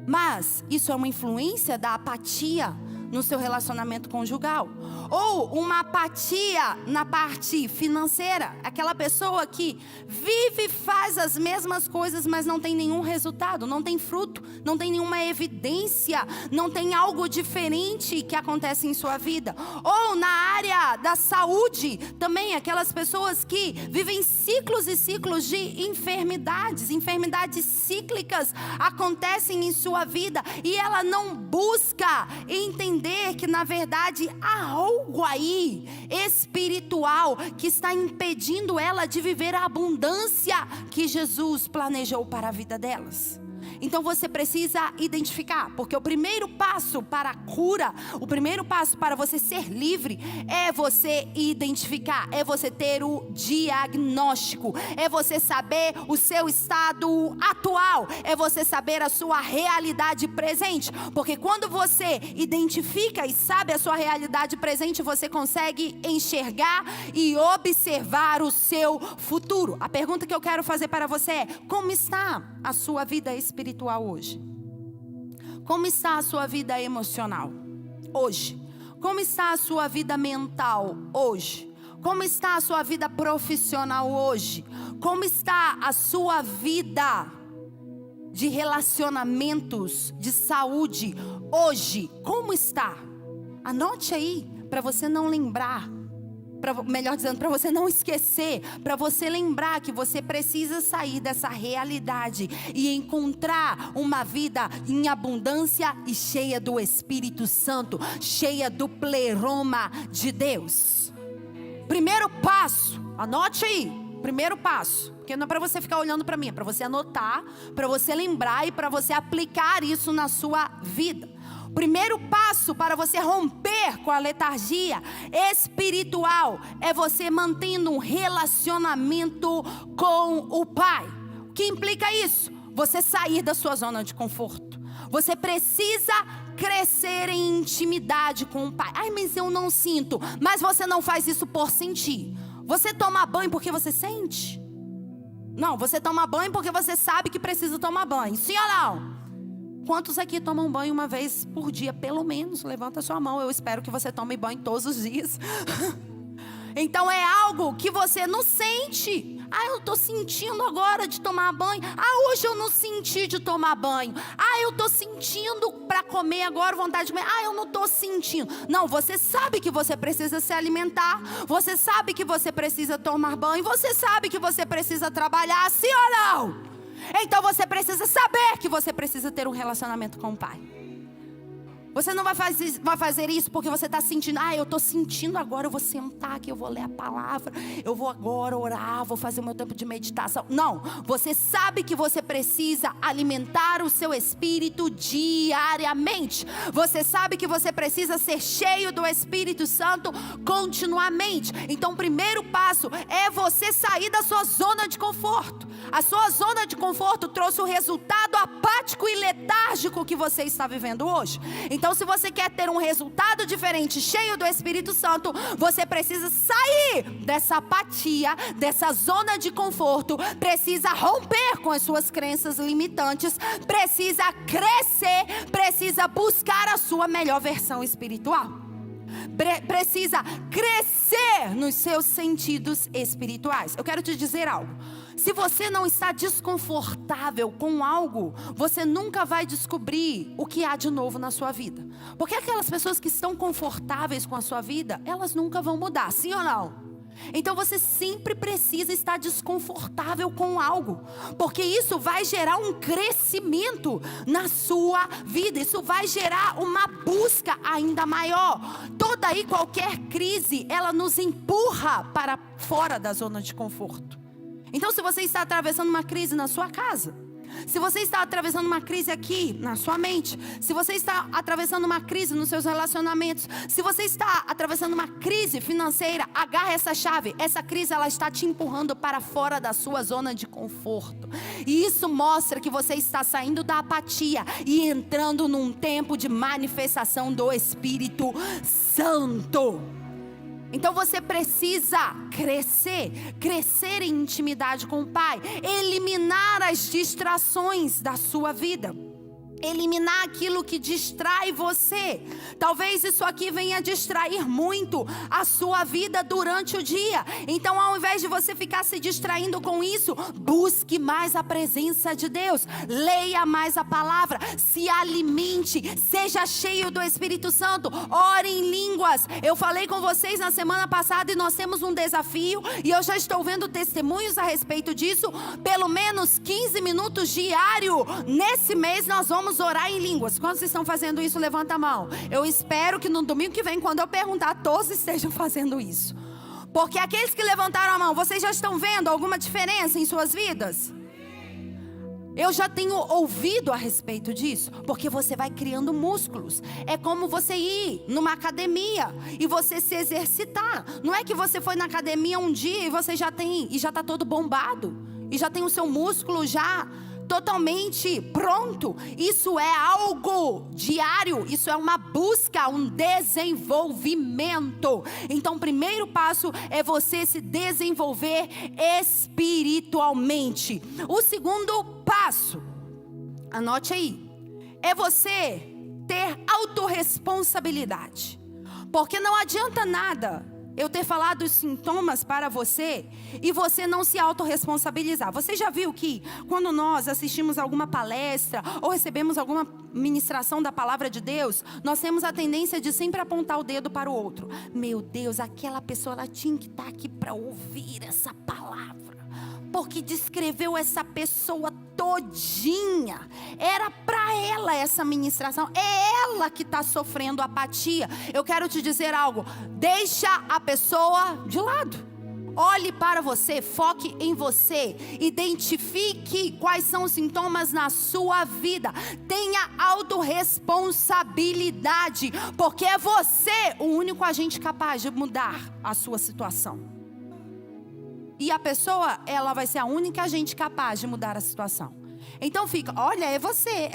Mas isso é uma influência da apatia no seu relacionamento conjugal. Ou uma apatia na parte financeira. Aquela pessoa que vive e faz as mesmas coisas, mas não tem nenhum resultado, não tem fruto, não tem nenhuma evidência, não tem algo diferente que acontece em sua vida. Ou na área da saúde, também aquelas pessoas que vivem ciclos e ciclos de enfermidades cíclicas acontecem em sua vida, e ela não busca entender que na verdade há algo aí espiritual que está impedindo ela de viver a abundância que Jesus planejou para a vida delas. Então você precisa identificar, porque o primeiro passo para a cura, o primeiro passo para você ser livre é você identificar, é você ter o diagnóstico, é você saber o seu estado atual, é você saber a sua realidade presente. Porque quando você identifica e sabe a sua realidade presente, você consegue enxergar e observar o seu futuro. A pergunta que eu quero fazer para você é: como está a sua vida espiritual hoje? Como está a sua vida emocional hoje? Como está a sua vida mental hoje? Como está a sua vida profissional hoje? Como está a sua vida de relacionamentos, de saúde hoje? Como está? Anote aí, para você não lembrar. Melhor dizendo, para você não esquecer, para você lembrar que você precisa sair dessa realidade e encontrar uma vida em abundância e cheia do Espírito Santo, cheia do pleroma de Deus. Primeiro passo, anote aí, primeiro passo, porque não é para você ficar olhando para mim, é para você anotar, para você lembrar e para você aplicar isso na sua vida. Primeiro passo para você romper com a letargia espiritual é você mantendo um relacionamento com o Pai. O que implica isso? Você sair da sua zona de conforto. Você precisa crescer em intimidade com o Pai. Ai, mas eu não sinto. Mas você não faz isso por sentir. Você toma banho porque você sente? Não, você toma banho porque você sabe que precisa tomar banho. Sim ou não? Quantos aqui tomam banho uma vez por dia, pelo menos? Levanta sua mão, eu espero que você tome banho todos os dias. Então é algo que você não sente. Ah, eu estou sentindo agora de tomar banho. Ah, hoje eu não senti de tomar banho. Ah, eu estou sentindo para comer agora, vontade de comer. Ah, eu não estou sentindo. Não, você sabe que você precisa se alimentar. Você sabe que você precisa tomar banho. Você sabe que você precisa trabalhar, sim ou não? Então você precisa saber que você precisa ter um relacionamento com o Pai. Você não vai fazer isso porque você está sentindo. Ah, eu estou sentindo agora, eu vou sentar aqui, eu vou ler a palavra, eu vou agora orar, vou fazer o meu tempo de meditação. Não, você sabe que você precisa alimentar o seu espírito diariamente. Você sabe que você precisa ser cheio do Espírito Santo continuamente. Então o primeiro passo é você sair da sua zona de conforto. A sua zona de conforto trouxe o resultado apático e letárgico que você está vivendo hoje. Então, se você quer ter um resultado diferente, cheio do Espírito Santo, você precisa sair dessa apatia, dessa zona de conforto, precisa romper com as suas crenças limitantes, precisa crescer, precisa buscar a sua melhor versão espiritual. Precisa crescer nos seus sentidos espirituais. Eu quero te dizer algo. Se você não está desconfortável com algo, você nunca vai descobrir o que há de novo na sua vida. Porque aquelas pessoas que estão confortáveis com a sua vida, elas nunca vão mudar, sim ou não? Então você sempre precisa estar desconfortável com algo, porque isso vai gerar um crescimento na sua vida. Isso vai gerar uma busca ainda maior. Toda e qualquer crise, ela nos empurra para fora da zona de conforto. Então, se você está atravessando uma crise na sua casa, se você está atravessando uma crise aqui na sua mente, se você está atravessando uma crise nos seus relacionamentos, se você está atravessando uma crise financeira, agarra essa chave. Essa crise, ela está te empurrando para fora da sua zona de conforto. E isso mostra que você está saindo da apatia e entrando num tempo de manifestação do Espírito Santo. Então você precisa crescer em intimidade com o Pai, eliminar as distrações da sua vida, eliminar aquilo que distrai você. Talvez isso aqui venha distrair muito a sua vida durante o dia. Então, ao invés de você ficar se distraindo com isso, busque mais a presença de Deus, leia mais a palavra, se alimente, seja cheio do Espírito Santo, ore em línguas. Eu falei com vocês na semana passada e nós temos um desafio, e eu já estou vendo testemunhos a respeito disso. Pelo menos 15 minutos diário nesse mês nós vamos orar em línguas. Quantos estão fazendo isso? Levanta a mão. Eu espero que no domingo que vem, quando eu perguntar, todos estejam fazendo isso. Porque aqueles que levantaram a mão, vocês já estão vendo alguma diferença em suas vidas? Eu já tenho ouvido a respeito disso, porque você vai criando músculos. É como você ir numa academia e você se exercitar. Não é que você foi na academia um dia e você já está todo bombado e já tem o seu músculo já totalmente pronto. Isso é algo diário, isso é uma busca, um desenvolvimento. Então o primeiro passo é você se desenvolver espiritualmente. O segundo passo, anote aí, é você ter autorresponsabilidade. Porque não adianta nada eu ter falado os sintomas para você e você não se autorresponsabilizar. Você já viu que quando nós assistimos alguma palestra ou recebemos alguma ministração da palavra de Deus, nós temos a tendência de sempre apontar o dedo para o outro. Meu Deus, aquela pessoa ela tinha que estar aqui para ouvir essa palavra, porque descreveu essa pessoa todinha. Era para ela essa ministração. É ela que está sofrendo apatia. Eu quero te dizer algo. Deixa a pessoa de lado. Olhe para você, foque em você. Identifique quais são os sintomas na sua vida. Tenha autorresponsabilidade, porque é você o único agente capaz de mudar a sua situação. E a pessoa, ela vai ser a única agente capaz de mudar a situação. Então fica, olha, é você aí,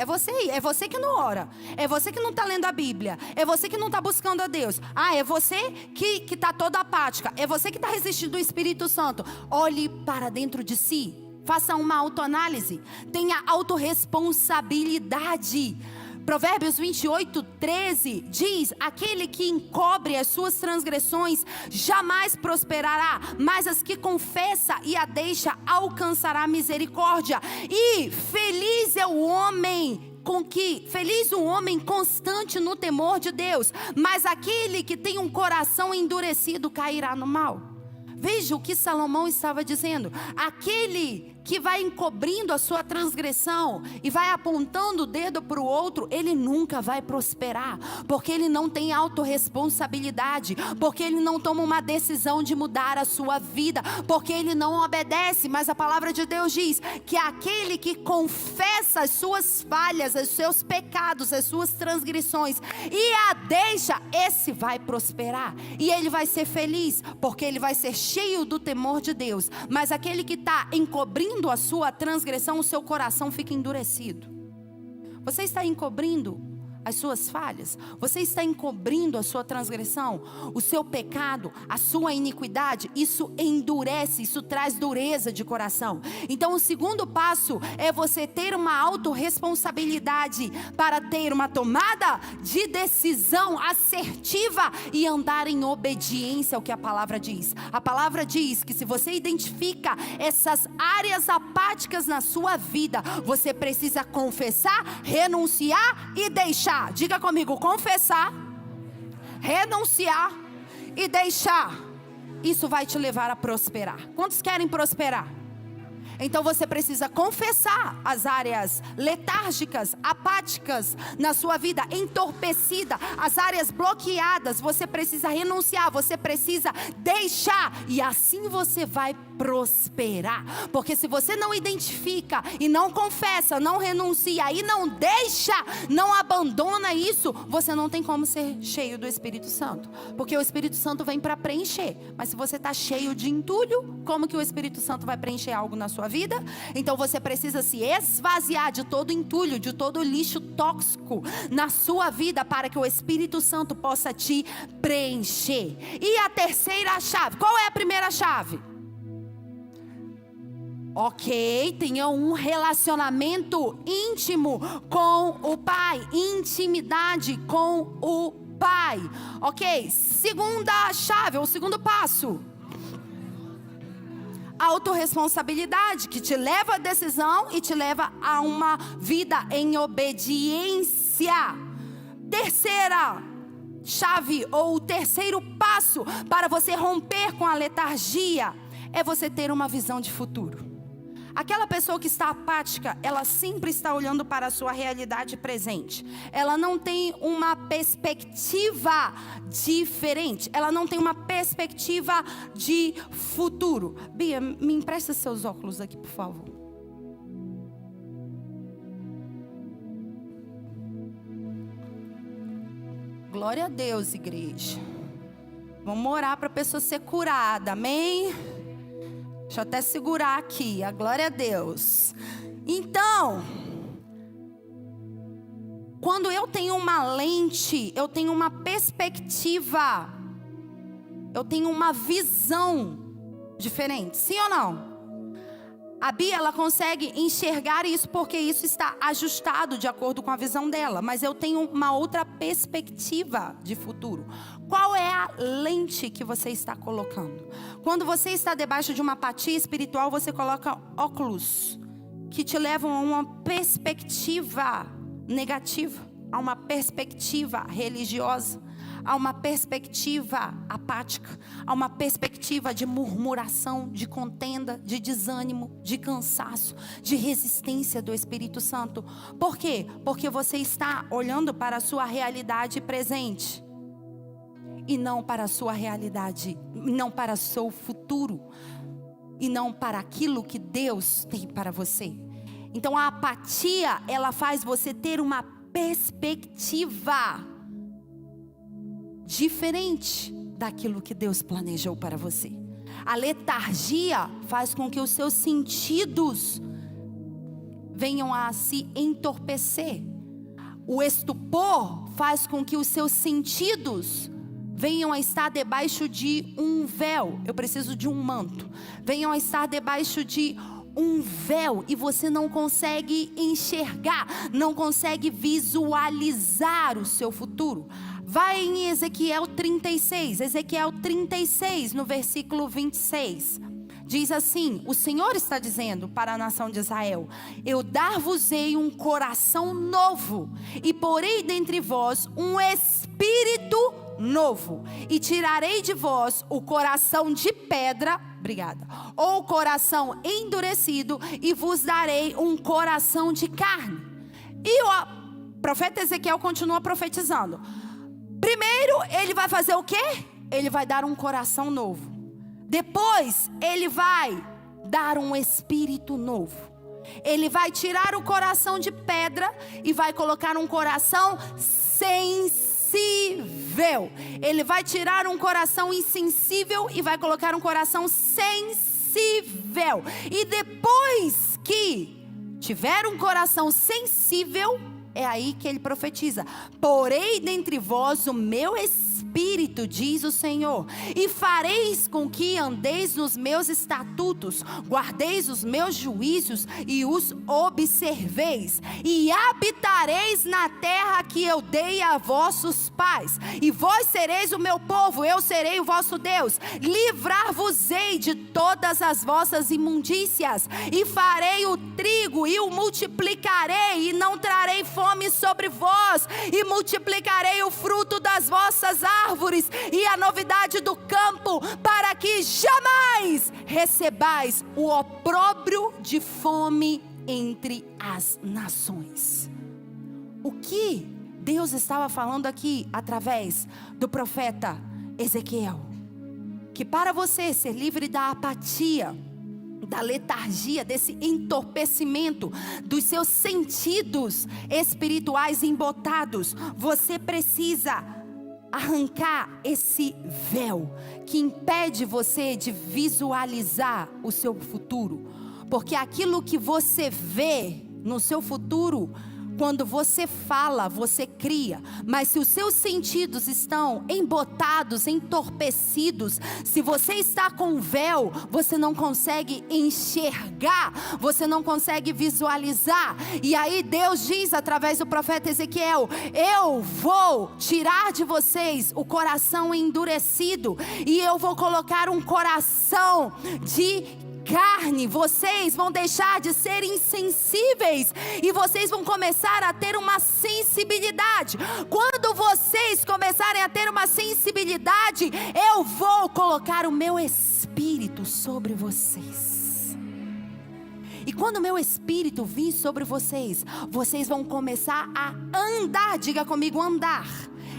é você que não ora, é você que não está lendo a Bíblia, é você que não está buscando a Deus. Ah, é você que está toda apática, é você que está resistindo do Espírito Santo. Olhe para dentro de si, faça uma autoanálise, tenha autorresponsabilidade. Provérbios 28:13 diz: aquele que encobre as suas transgressões jamais prosperará, mas as que confessa e a deixa alcançará misericórdia. E feliz o homem constante no temor de Deus, mas aquele que tem um coração endurecido cairá no mal. Veja o que Salomão estava dizendo. Aquele que vai encobrindo a sua transgressão e vai apontando o dedo para o outro, ele nunca vai prosperar, porque ele não tem autorresponsabilidade, porque ele não toma uma decisão de mudar a sua vida, porque ele não obedece. Mas a palavra de Deus diz que aquele que confessa as suas falhas, os seus pecados, as suas transgressões e a deixa, esse vai prosperar e ele vai ser feliz, porque ele vai ser cheio do temor de Deus. Mas aquele que está encobrindo a sua transgressão, o seu coração fica endurecido. Você está encobrindo as suas falhas, você está encobrindo a sua transgressão, o seu pecado, a sua iniquidade. Isso endurece, isso traz dureza de coração. Então o segundo passo é você ter uma autorresponsabilidade para ter uma tomada de decisão assertiva e andar em obediência ao que a palavra diz. A palavra diz que se você identifica essas áreas apáticas na sua vida, você precisa confessar, renunciar e deixar. Diga comigo: confessar, renunciar e deixar. Isso vai te levar a prosperar. Quantos querem prosperar? Então você precisa confessar as áreas letárgicas, apáticas na sua vida, entorpecida, as áreas bloqueadas. Você precisa renunciar, você precisa deixar, e assim você vai prosperar. Porque se você não identifica e não confessa, não renuncia e não deixa, não abandona isso, você não tem como ser cheio do Espírito Santo, porque o Espírito Santo vem para preencher. Mas se você está cheio de entulho, como que o Espírito Santo vai preencher algo na sua vida? Então você precisa se esvaziar de todo entulho, de todo lixo tóxico na sua vida, para que o Espírito Santo possa te preencher. E a terceira chave, qual é a primeira chave? Ok, tenha um relacionamento íntimo com o Pai, intimidade com o Pai. Ok, segunda chave, ou segundo passo, autorresponsabilidade, que te leva à decisão e te leva a uma vida em obediência. Terceira chave, ou o terceiro passo para você romper com a letargia, é você ter uma visão de futuro. Aquela pessoa que está apática, ela sempre está olhando para a sua realidade presente. Ela não tem uma perspectiva diferente. Ela não tem uma perspectiva de futuro. Bia, me empresta seus óculos aqui, por favor. Glória a Deus, igreja. Vamos orar para a pessoa ser curada, amém? Deixa eu até segurar aqui, a glória a Deus. Então, quando eu tenho uma lente, eu tenho uma perspectiva, eu tenho uma visão diferente, sim ou não? A Bia, ela consegue enxergar isso porque isso está ajustado de acordo com a visão dela. Mas eu tenho uma outra perspectiva de futuro. Qual é a lente que você está colocando? Quando você está debaixo de uma apatia espiritual, você coloca óculos que te levam a uma perspectiva negativa, a uma perspectiva religiosa, a uma perspectiva apática, a uma perspectiva de murmuração, de contenda, de desânimo, de cansaço, de resistência do Espírito Santo. Por quê? Porque você está olhando para a sua realidade presente e não para a sua realidade, não para o seu futuro e não para aquilo que Deus tem para você. Então a apatia, ela faz você ter uma perspectiva diferente daquilo que Deus planejou para você. A letargia faz com que os seus sentidos venham a se entorpecer. O estupor faz com que os seus sentidos venham a estar debaixo de um véu. Eu preciso de um manto. Venham a estar debaixo de um véu e você não consegue enxergar, não consegue visualizar o seu futuro. Vai em Ezequiel 36, Ezequiel 36, no versículo 26. Diz assim, o Senhor está dizendo para a nação de Israel: eu dar-vos-ei um coração novo, e porei dentre vós um espírito novo, e tirarei de vós o coração de pedra, ou o coração endurecido, e vos darei um coração de carne. E o profeta Ezequiel continua profetizando. Primeiro ele vai fazer o quê? Ele vai dar um coração novo. Depois ele vai dar um espírito novo. Ele vai tirar o coração de pedra e vai colocar um coração sensível. Ele vai tirar um coração insensível e vai colocar um coração sensível. E depois que tiver um coração sensível, é aí que ele profetiza: porei dentre vós o meu espírito, diz o Senhor, e fareis com que andeis nos meus estatutos, guardeis os meus juízos e os observeis, e habitareis na terra que eu dei a vossos pais, e vós sereis o meu povo, eu serei o vosso Deus. Livrar-vos-ei de todas as vossas imundícias, e farei o trigo e o multiplicarei, e não trarei fome sobre vós, e multiplicarei o fruto das vossas árvores e a novidade do campo, para que jamais recebais o opróbrio de fome entre as nações. O que Deus estava falando aqui através do profeta Ezequiel? Que para você ser livre da apatia, da letargia, desse entorpecimento dos seus sentidos espirituais embotados, você precisa arrancar esse véu que impede você de visualizar o seu futuro. Porque aquilo que você vê no seu futuro, quando você fala, você cria. Mas se os seus sentidos estão embotados, entorpecidos, se você está com véu, você não consegue enxergar, você não consegue visualizar. E aí Deus diz através do profeta Ezequiel: eu vou tirar de vocês o coração endurecido, e eu vou colocar um coração de carne. Vocês vão deixar de ser insensíveis e vocês vão começar a ter uma sensibilidade. Quando vocês começarem a ter uma sensibilidade, eu vou colocar o meu espírito sobre vocês. E quando o meu espírito vir sobre vocês, vocês vão começar a andar. Diga comigo, andar.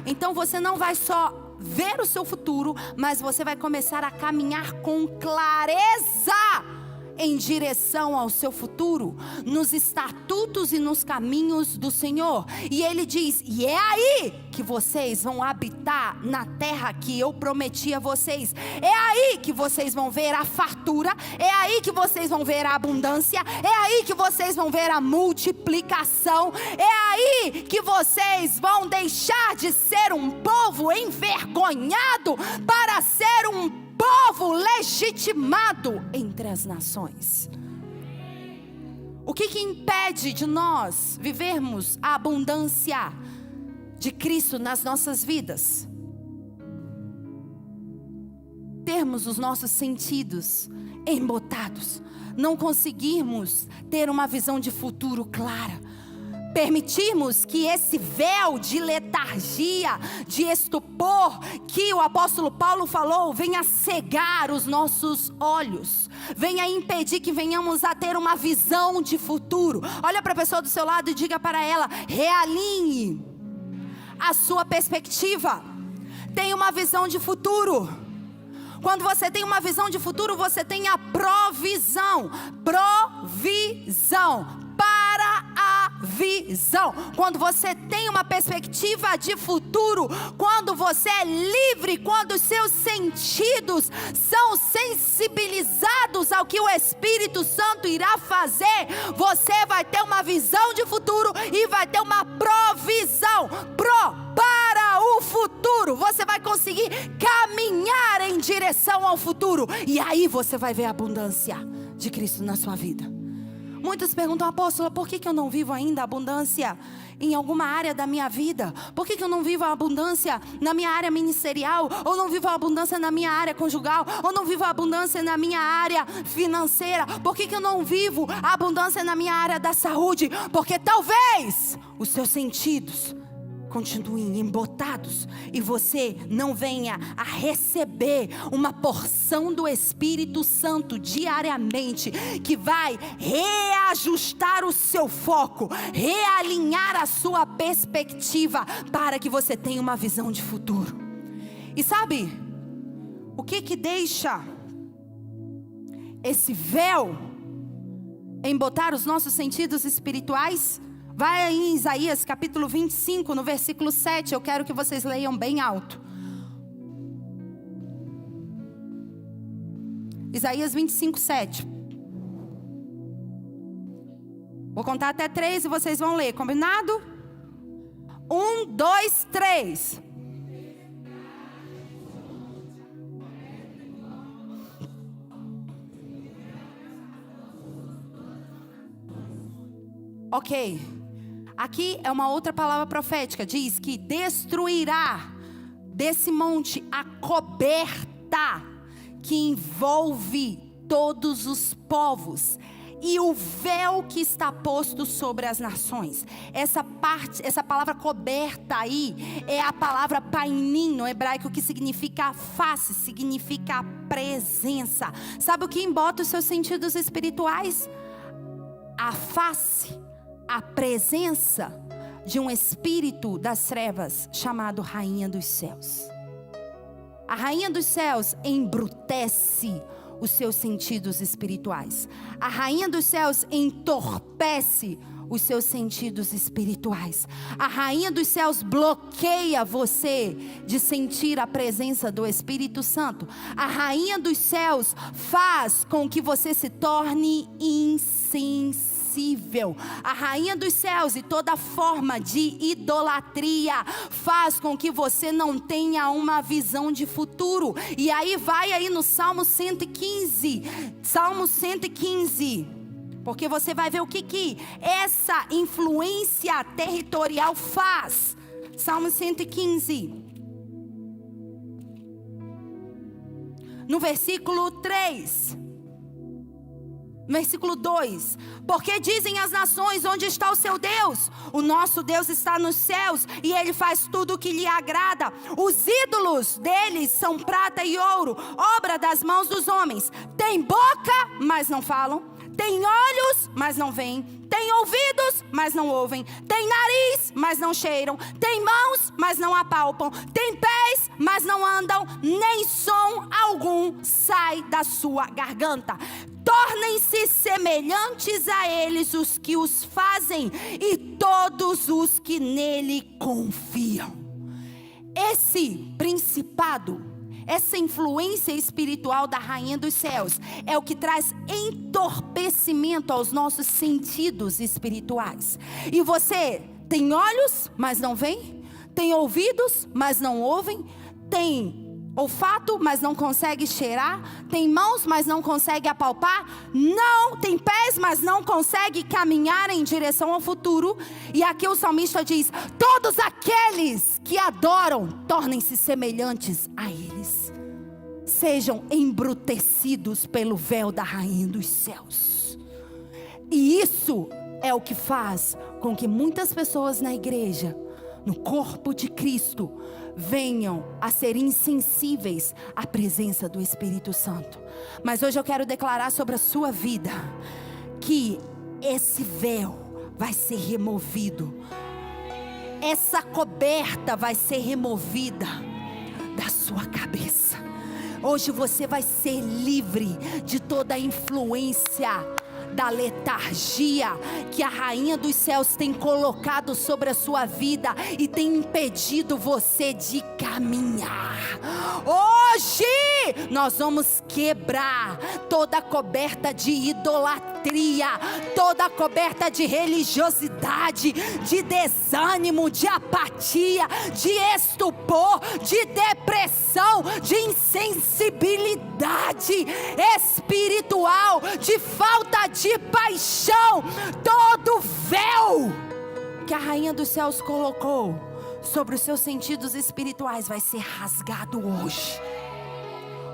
Então você não vai só ver o seu futuro, mas você vai começar a caminhar com clareza em direção ao seu futuro, nos estatutos e nos caminhos do Senhor. E Ele diz: e é aí que vocês vão habitar na terra que eu prometi a vocês. É aí que vocês vão ver a fartura, é aí que vocês vão ver a abundância, é aí que vocês vão ver a multiplicação, é aí que vocês vão deixar de ser um povo envergonhado para ser um povo legitimado entre as nações. O que impede de nós vivermos a abundância de Cristo nas nossas vidas? Termos os nossos sentidos embotados, não conseguirmos ter uma visão de futuro clara, permitirmos que esse véu de letargia, de estupor, que o apóstolo Paulo falou, venha cegar os nossos olhos, venha impedir que venhamos a ter uma visão de futuro. Olha para a pessoa do seu lado e diga para ela: realinhe a sua perspectiva, tenha uma visão de futuro. Quando você tem uma visão de futuro, você tem a provisão para a visão. Quando você tem uma perspectiva de futuro, quando você é livre, quando os seus sentidos são sensibilizados ao que o Espírito Santo irá fazer, você vai ter uma visão de futuro e vai ter uma provisão para o futuro. Você vai conseguir caminhar em direção ao futuro, e aí você vai ver a abundância de Cristo na sua vida. Muitos perguntam: apóstola, por que eu não vivo ainda a abundância em alguma área da minha vida? Por que eu não vivo a abundância na minha área ministerial? Ou não vivo a abundância na minha área conjugal? Ou não vivo a abundância na minha área financeira? Por que eu não vivo a abundância na minha área da saúde? Porque talvez os seus sentidos continuem embotados e você não venha a receber uma porção do Espírito Santo diariamente, que vai reajustar o seu foco, realinhar a sua perspectiva, para que você tenha uma visão de futuro. E sabe o que deixa esse véu embotar os nossos sentidos espirituais? Vai aí em Isaías capítulo 25, no versículo 7. Eu quero que vocês leiam bem alto. Isaías 25, 7. Vou contar até 3 e vocês vão ler, combinado? 1, 2, 3. Ok. Aqui é uma outra palavra profética. Diz que destruirá desse monte a coberta que envolve todos os povos, e o véu que está posto sobre as nações. Essa palavra coberta aí é a palavra painim no hebraico, que significa face, significa presença. Sabe o que embota os seus sentidos espirituais? A face, a presença de um espírito das trevas chamado Rainha dos Céus. A Rainha dos Céus embrutece os seus sentidos espirituais. A Rainha dos Céus entorpece os seus sentidos espirituais. A Rainha dos Céus bloqueia você de sentir a presença do Espírito Santo. A Rainha dos Céus faz com que você se torne insensível. A Rainha dos Céus e toda forma de idolatria faz com que você não tenha uma visão de futuro. E aí vai aí no Salmo 115. Salmo 115. Porque você vai ver o que essa influência territorial faz. Salmo 115. No versículo 3. Versículo 2: porque dizem as nações: onde está o seu Deus? O nosso Deus está nos céus, e Ele faz tudo o que lhe agrada. Os ídolos deles são prata e ouro, obra das mãos dos homens. Tem boca, mas não falam. Tem olhos, mas não veem. Tem ouvidos, mas não ouvem. Tem nariz, mas não cheiram. Tem mãos, mas não apalpam. Tem pés, mas não andam. Nem som algum sai da sua garganta. Tornem-se semelhantes a eles os que os fazem, e todos os que nele confiam. Esse principado, essa influência espiritual da Rainha dos Céus é o que traz entorpecimento aos nossos sentidos espirituais. E você tem olhos, mas não veem. Tem ouvidos, mas não ouvem. Tem olfato, mas não consegue cheirar. Tem mãos, mas não consegue apalpar. Não, tem pés, mas não consegue caminhar em direção ao futuro. E aqui o salmista diz: todos aqueles que adoram, tornem-se semelhantes a eles. Sejam embrutecidos pelo véu da rainha dos céus. E isso é o que faz com que muitas pessoas na igreja, no corpo de Cristo, venham a ser insensíveis à presença do Espírito Santo. Mas hoje eu quero declarar sobre a sua vida que esse véu vai ser removido. Essa coberta vai ser removida da sua cabeça. Hoje você vai ser livre de toda a influência da letargia que a rainha dos céus tem colocado sobre a sua vida e tem impedido você de caminhar. Hoje nós vamos quebrar toda a coberta de idolatria, toda a coberta de religiosidade, de desânimo, de apatia, de estupor, de depressão, de insensibilidade espiritual, de falta de paixão. Todo véu que a rainha dos céus colocou sobre os seus sentidos espirituais vai ser rasgado hoje.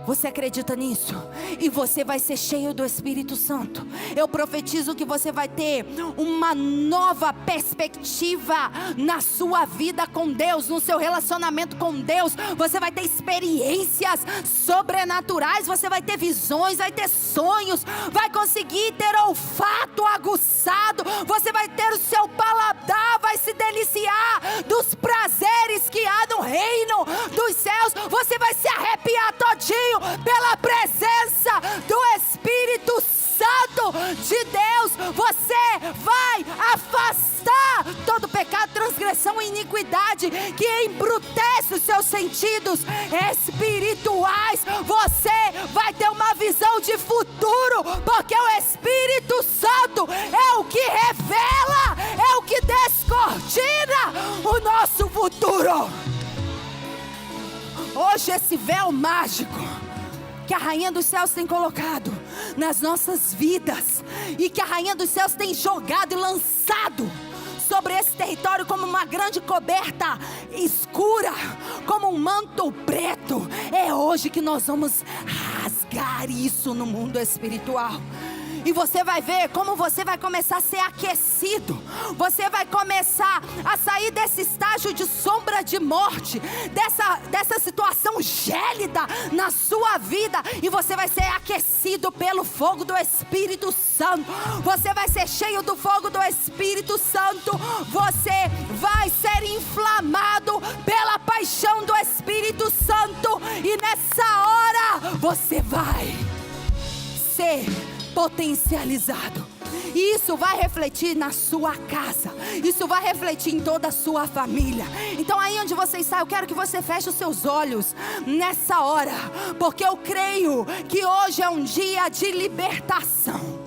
Você acredita nisso? E você vai ser cheio do Espírito Santo. Eu profetizo que você vai ter uma nova perspectiva na sua vida com Deus, no seu relacionamento com Deus. Você vai ter experiências sobrenaturais, você vai ter visões, vai ter sonhos, vai conseguir ter olfato aguçado, você vai ter o seu paladar, vai se deliciar dos prazeres que há no reino dos céus. Você vai se arrepiar todinho pela presença do Espírito Santo de Deus. Você vai afastar todo pecado, transgressão e iniquidade que embrutece os seus sentidos espirituais. Você vai ter uma visão de futuro, porque o Espírito Santo é o que revela, é o que descortina o nosso futuro. Hoje esse véu mágico que a rainha dos céus tem colocado nas nossas vidas, e que a rainha dos céus tem jogado e lançado sobre esse território como uma grande coberta escura, como um manto preto, é hoje que nós vamos rasgar isso no mundo espiritual. E você vai ver como você vai começar a ser aquecido. Você vai começar a sair desse estágio de sombra de morte, dessa situação gélida na sua vida. E você vai ser aquecido pelo fogo do Espírito Santo. Você vai ser cheio do fogo do Espírito Santo. Você vai ser inflamado pela paixão do Espírito Santo. E nessa hora você vai ser potencializado. E isso vai refletir na sua casa. Isso vai refletir em toda a sua família. Então aí onde você está, eu quero que você feche os seus olhos nessa hora, porque eu creio que hoje é um dia de libertação.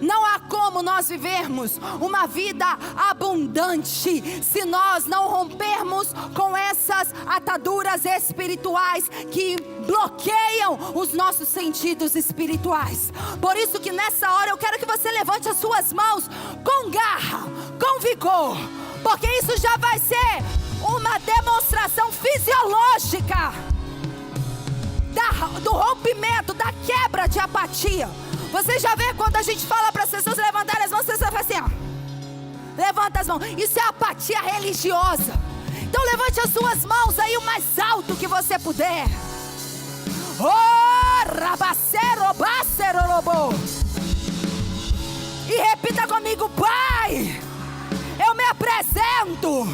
Não há como nós vivermos uma vida abundante se nós não rompermos com essas ataduras espirituais que bloqueiam os nossos sentidos espirituais. Por isso que nessa hora eu quero que você levante as suas mãos com garra, com vigor, porque isso já vai ser uma demonstração fisiológica do rompimento, da quebra de apatia. Você já vê quando a gente fala para as pessoas levantarem as mãos, você faz assim, ó. Levanta as mãos. Isso é apatia religiosa. Então levante as suas mãos aí o mais alto que você puder. Oh, rabacero, bacero, lobo. E repita comigo: Pai, eu me apresento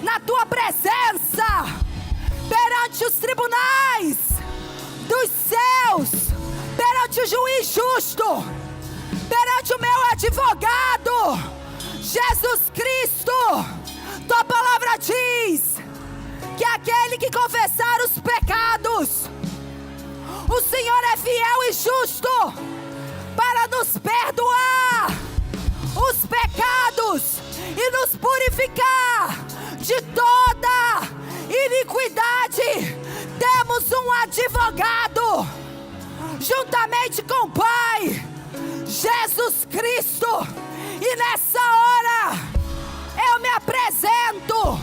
na tua presença perante os tribunais dos céus, perante o juiz justo, perante o meu advogado, Jesus Cristo. Tua palavra diz que aquele que confessar os pecados, o Senhor é fiel e justo para nos perdoar os pecados e nos purificar de toda iniquidade. temos um advogado juntamente com o Pai, Jesus Cristo. E nessa hora eu me apresento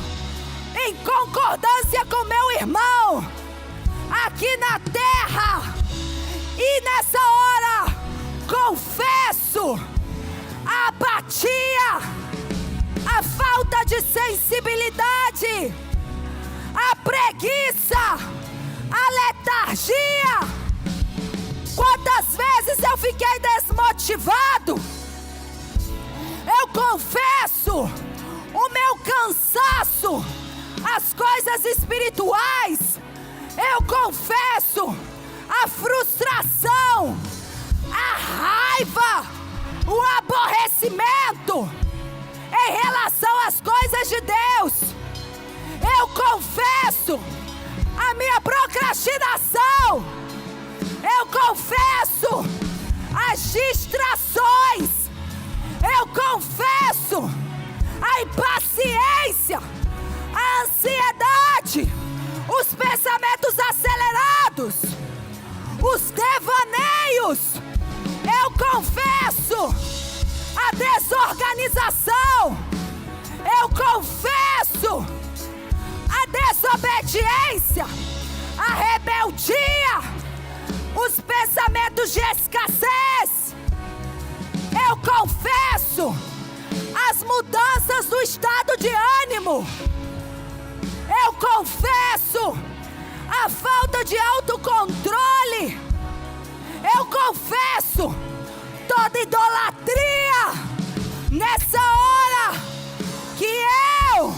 em concordância com meu irmão aqui na terra. E nessa hora confesso a apatia, a falta de sensibilidade, a preguiça, a letargia. Quantas vezes eu fiquei desmotivado? Eu confesso o meu cansaço, as coisas espirituais. Eu confesso a frustração, a raiva, o aborrecimento em relação às coisas de Deus. Eu confesso a minha procrastinação. Eu confesso as distrações. Eu confesso a impaciência, a ansiedade, os pensamentos acelerados, os devaneios. Eu confesso a desorganização. Eu confesso a desobediência, a rebeldia, os pensamentos de escassez. Eu confesso as mudanças do estado de ânimo. Eu confesso a falta de autocontrole. Eu confesso toda idolatria. Nessa hora que eu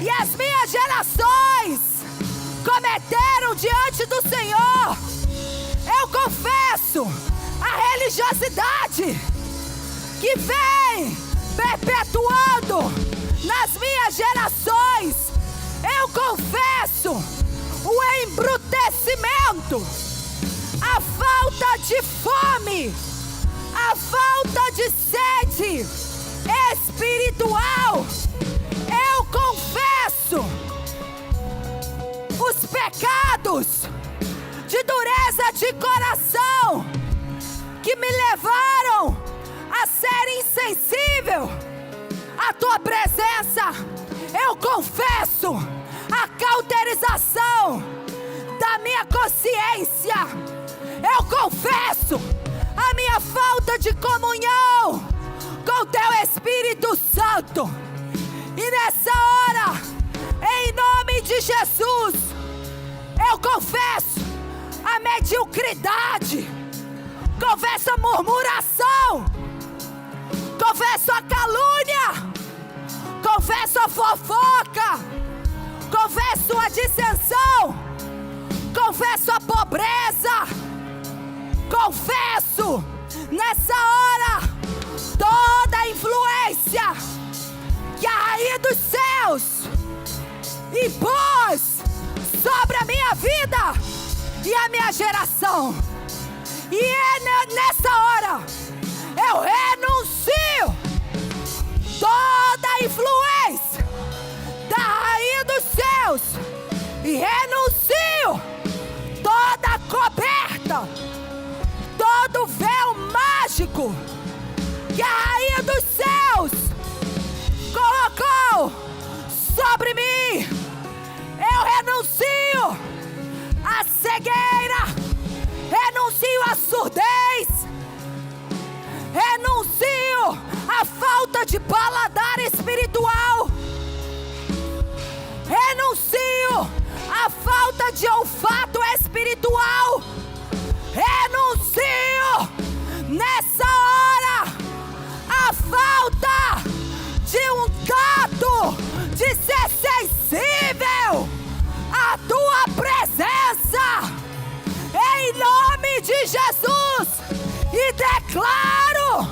e as minhas gerações cometeram diante do Senhor, eu confesso a religiosidade que vem perpetuando nas minhas gerações. Eu confesso o embrutecimento, a falta de fome, a falta de sede espiritual. Eu confesso os pecados de dureza de coração que me levaram a ser insensível à tua presença. Eu confesso a cauterização da minha consciência. Eu confesso a minha falta de comunhão com o teu Espírito Santo. E nessa hora, em nome de Jesus, eu confesso a mediocridade, confesso a murmuração, confesso a calúnia, confesso a fofoca, confesso a dissensão, confesso a pobreza, confesso nessa hora toda a influência que a rainha dos céus impôs sobre a minha vida e a minha geração. E nessa hora eu renuncio toda a influência da rainha dos céus e renuncio toda a coberta, todo o véu mágico que a rainha dos céus colocou sobre mim. Eu renuncio à cegueira, renuncio à surdez, renuncio à falta de paladar espiritual, renuncio à falta de olfato espiritual, renuncio nessa hora à falta de um tato, de ser sensível à tua presença, em nome de Jesus, e declaro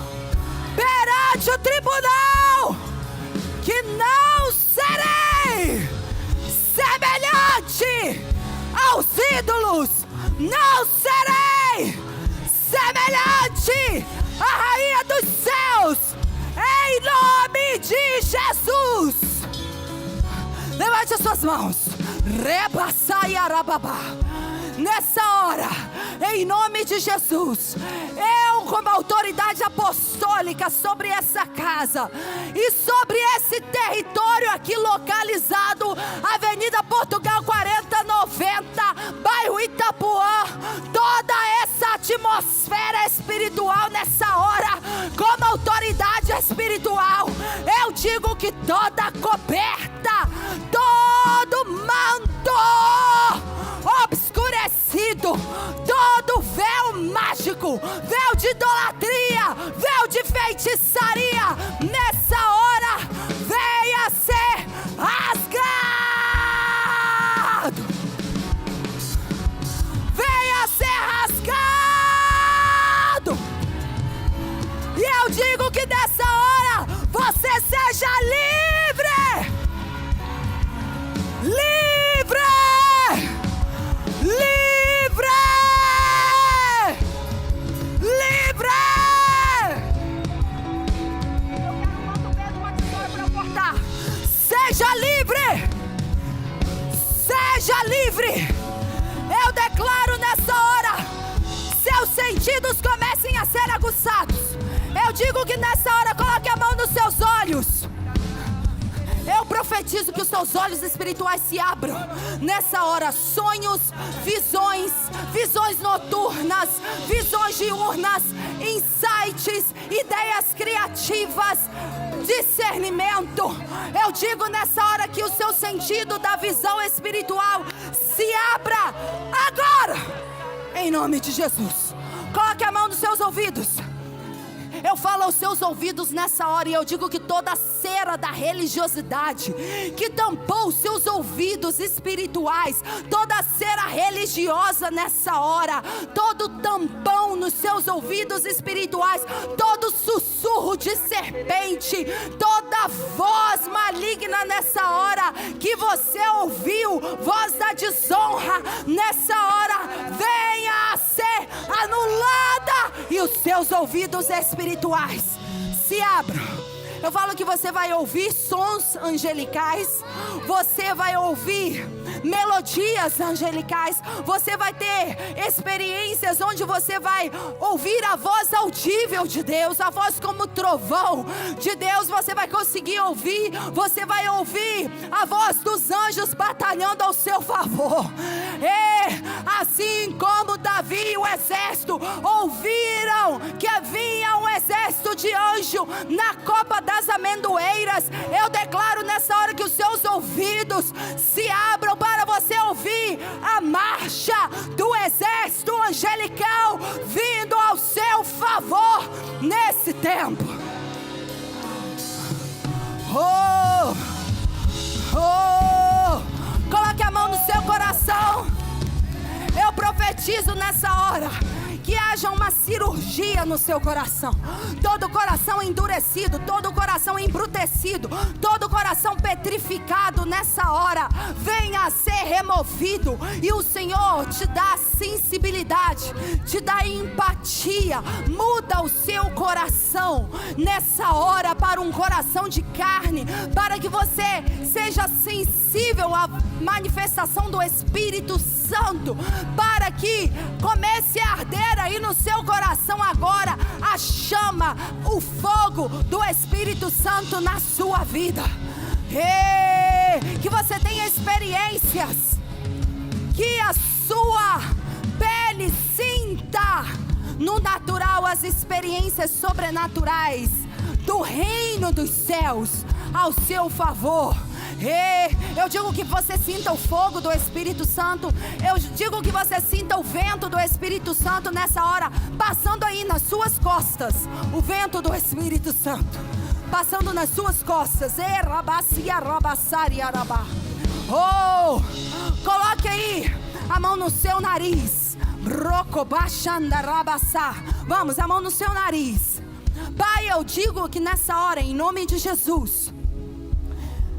perante o tribunal que não serei semelhante aos ídolos, não serei semelhante à rainha dos céus, em nome de Jesus. Levante as suas mãos. nessa hora, em nome de Jesus, eu, como autoridade apostólica sobre essa casa e sobre esse território aqui localizado, Avenida Portugal 4090, bairro Itapuã, toda essa atmosfera espiritual nessa hora, como autoridade espiritual, eu digo que toda coberta, todo manto obscurecido, todo véu mágico, véu de idolatria, véu de feitiçaria, nessa hora venha ser rasgado, venha ser rasgado. E eu digo que nessa hora você seja livre, livre, livre, livre. Eu quero quanto medo uma tesoura para eu cortar. Seja livre, seja livre. Eu declaro nessa hora, seus sentidos comecem a ser aguçados. Eu digo que nessa hora, coloque a mão nos seus olhos. Eu profetizo que os seus olhos espirituais se abram nessa hora. Sonhos, visões, visões noturnas, visões diurnas, insights, ideias criativas, discernimento. Eu digo nessa hora que o seu sentido da visão espiritual se abra agora, em nome de Jesus. Coloque a mão nos seus ouvidos. Eu falo aos seus ouvidos nessa hora e eu digo que toda a cera da religiosidade que tampou os seus ouvidos espirituais, toda a cera religiosa nessa hora, todo tampão nos seus ouvidos espirituais, todo sussurro de serpente, toda voz maligna nessa hora que você ouviu, voz da desonra, nessa hora venha a ser anulada e os seus ouvidos espirituais se abram. Eu falo que você vai ouvir sons angelicais, você vai ouvir melodias angelicais, você vai ter experiências onde você vai ouvir a voz audível de Deus, a voz como trovão de Deus, você vai conseguir ouvir, você vai ouvir a voz dos anjos batalhando ao seu favor. Assim como Davi e o exército ouviram que havia um exército de anjo na copa das amendoeiras, eu declaro nessa hora que os seus ouvidos se abram para você ouvir a marcha do exército angelical vindo ao seu favor nesse tempo. Coloque a mão no seu coração. Eu profetizo nessa hora que haja uma cirurgia no seu coração. Todo coração endurecido, todo coração embrutecido, todo coração petrificado nessa hora venha a ser removido. E o Senhor te dá sensibilidade, te dá empatia, muda o seu coração nessa hora para um coração de carne, para que você seja sensível à manifestação do Espírito Santo, para que comece a arder aí no seu coração agora a chama, o fogo do Espírito Santo na sua vida. Que você tenha experiências, que a sua pele sinta no natural as experiências sobrenaturais do reino dos céus ao seu favor. Eu digo que você sinta o fogo do Espírito Santo. Eu digo que você sinta o vento do Espírito Santo nessa hora, passando aí nas suas costas. O vento do Espírito Santo passando nas suas costas. Coloque aí a mão no seu nariz. Vamos, a mão no seu nariz. Pai, eu digo que nessa hora, em nome de Jesus,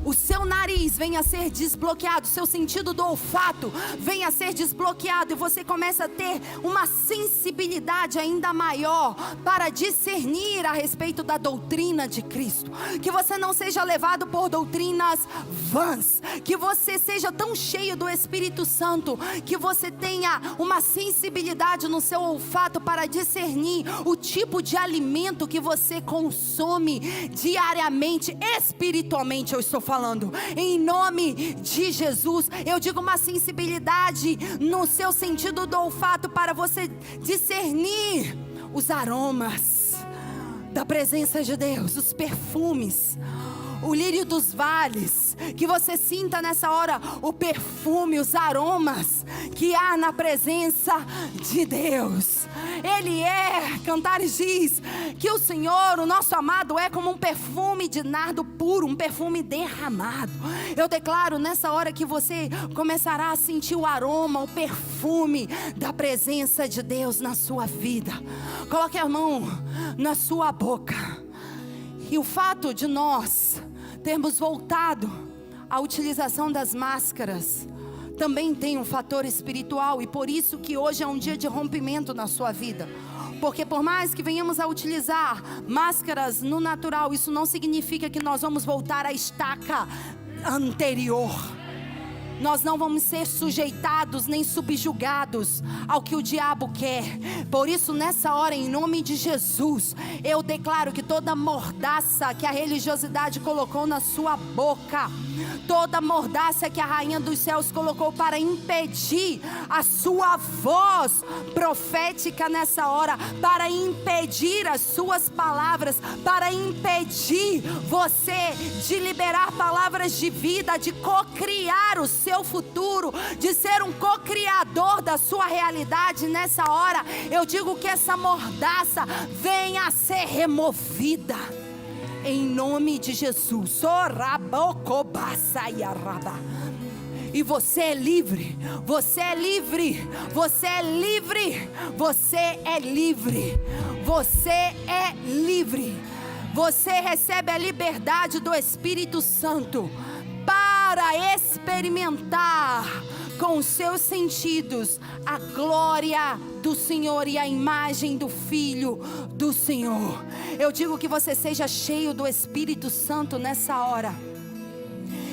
o seu nariz venha a ser desbloqueado, o seu sentido do olfato venha a ser desbloqueado, e você começa a ter uma sensibilidade ainda maior para discernir a respeito da doutrina de Cristo. Que você não seja levado por doutrinas vãs, que você seja tão cheio do Espírito Santo que você tenha uma sensibilidade no seu olfato para discernir o tipo de alimento que você consome diariamente, espiritualmente eu estou falando, em nome de Jesus. Eu digo uma sensibilidade no seu sentido do olfato para você discernir os aromas da presença de Deus, os perfumes, o lírio dos vales, que você sinta nessa hora o perfume, os aromas que há na presença de Deus. Ele Cantares diz que o Senhor, o nosso amado, é como um perfume de nardo puro, um perfume derramado. Eu declaro nessa hora que você começará a sentir o aroma, o perfume da presença de Deus na sua vida. Coloque a mão na sua boca. E o fato de nós termos voltado à utilização das máscaras também tem um fator espiritual, e por isso que hoje é um dia de rompimento na sua vida. Porque por mais que venhamos a utilizar máscaras no natural, isso não significa que nós vamos voltar à estaca anterior. Nós não vamos ser sujeitados nem subjugados ao que o diabo quer. Por isso nessa hora, em nome de Jesus, eu declaro que toda mordaça que a religiosidade colocou na sua boca, toda mordaça que a rainha dos céus colocou para impedir a sua voz profética nessa hora, para impedir as suas palavras, para impedir você de liberar palavras de vida, de co-criar o seu futuro, de ser um co-criador da sua realidade. Nessa hora eu digo que essa mordaça venha a ser removida em nome de Jesus. E você é livre, você é livre, você é livre, você é livre, você é livre. Você recebe a liberdade do Espírito Santo para experimentar com os seus sentidos a glória do Senhor e a imagem do Filho do Senhor. Eu digo que você seja cheio do Espírito Santo nessa hora.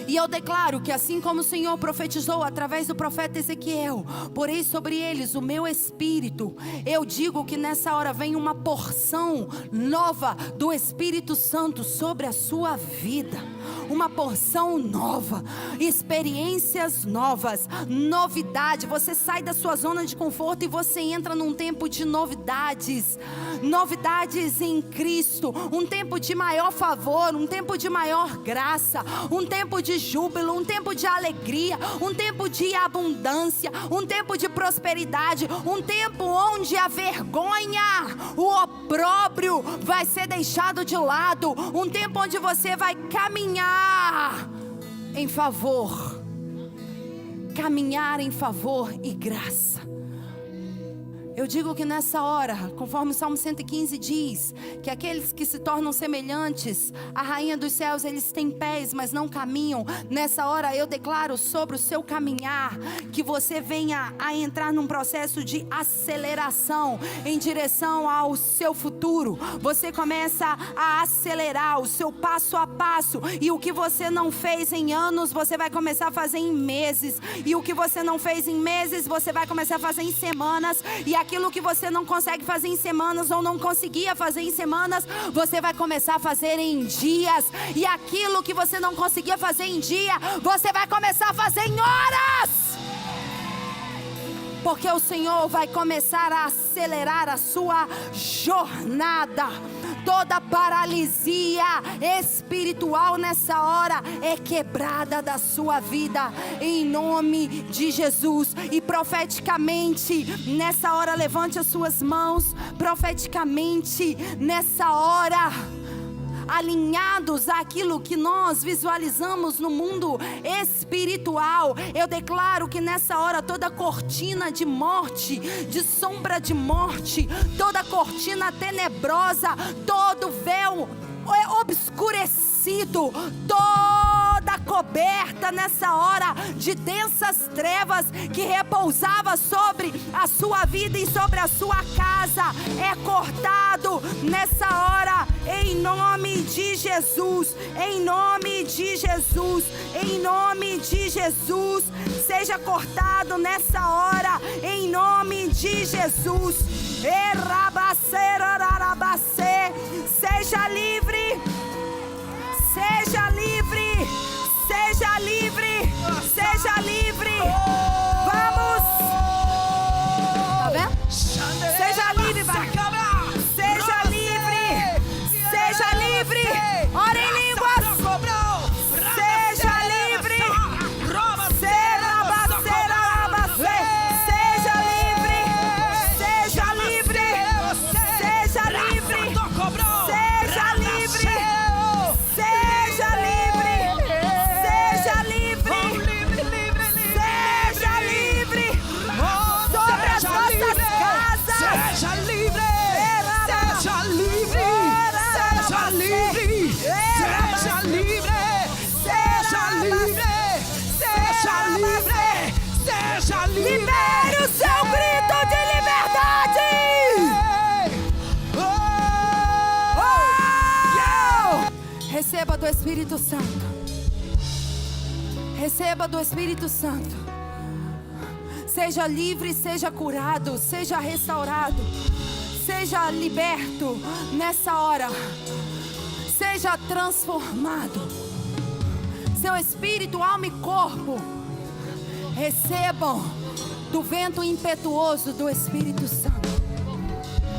E eu declaro que assim como o Senhor profetizou através do profeta Ezequiel, porei sobre eles o meu espírito. Eu digo que nessa hora vem uma porção nova do Espírito Santo sobre a sua vida. Uma porção nova, experiências novas, novidade. Você sai da sua zona de conforto e você entra num tempo de novidades. Novidades em Cristo, um tempo de maior favor, um tempo de maior graça, um tempo de júbilo, um tempo de alegria, um tempo de abundância, um tempo de prosperidade, um tempo onde a vergonha, o opróbrio vai ser deixado de lado, um tempo onde você vai caminhar em favor e graça. Eu digo que nessa hora, conforme o Salmo 115 diz, que aqueles que se tornam semelhantes à rainha dos céus, eles têm pés, mas não caminham. Nessa hora eu declaro sobre o seu caminhar, que você venha a entrar num processo de aceleração em direção ao seu futuro. Você começa a acelerar o seu passo a passo, e o que você não fez em anos, você vai começar a fazer em meses, e o que você não fez em meses, você vai começar a fazer em semanas, e aquilo que você não consegue fazer em semanas ou não conseguia fazer em semanas, você vai começar a fazer em dias. E aquilo que você não conseguia fazer em dia, você vai começar a fazer em horas. Porque o Senhor vai começar a acelerar a sua jornada. Toda paralisia espiritual nessa hora é quebrada da sua vida, em nome de Jesus. E profeticamente, nessa hora, levante as suas mãos. Profeticamente, nessa hora, alinhados àquilo que nós visualizamos no mundo espiritual, eu declaro que nessa hora toda cortina de morte, de sombra de morte, toda cortina tenebrosa, todo véu obscurecido, toda seja coberta nessa hora de densas trevas que repousava sobre a sua vida e sobre a sua casa. É cortado nessa hora, em nome de Jesus, em nome de Jesus, em nome de Jesus. Seja cortado nessa hora, em nome de Jesus. Seja livre, seja livre, seja livre, seja livre. Vamos, tá vendo? Seja livre, vai. Seja livre, seja livre. Ora em línguas. Seja livre. Seja livre, seja livre, seja livre, seja livre, seja livre, seja livre, seja livre sobre as nossas casas. Seja livre, seja livre, seja livre, seja livre, seja livre, seja livre, seja livre. Libere o seu grito de liberdade. Receba do Espírito Santo. Receba do Espírito Santo. Seja livre, seja curado, seja restaurado, seja liberto nessa hora. Seja transformado. Seu espírito, alma e corpo recebam do vento impetuoso do Espírito Santo.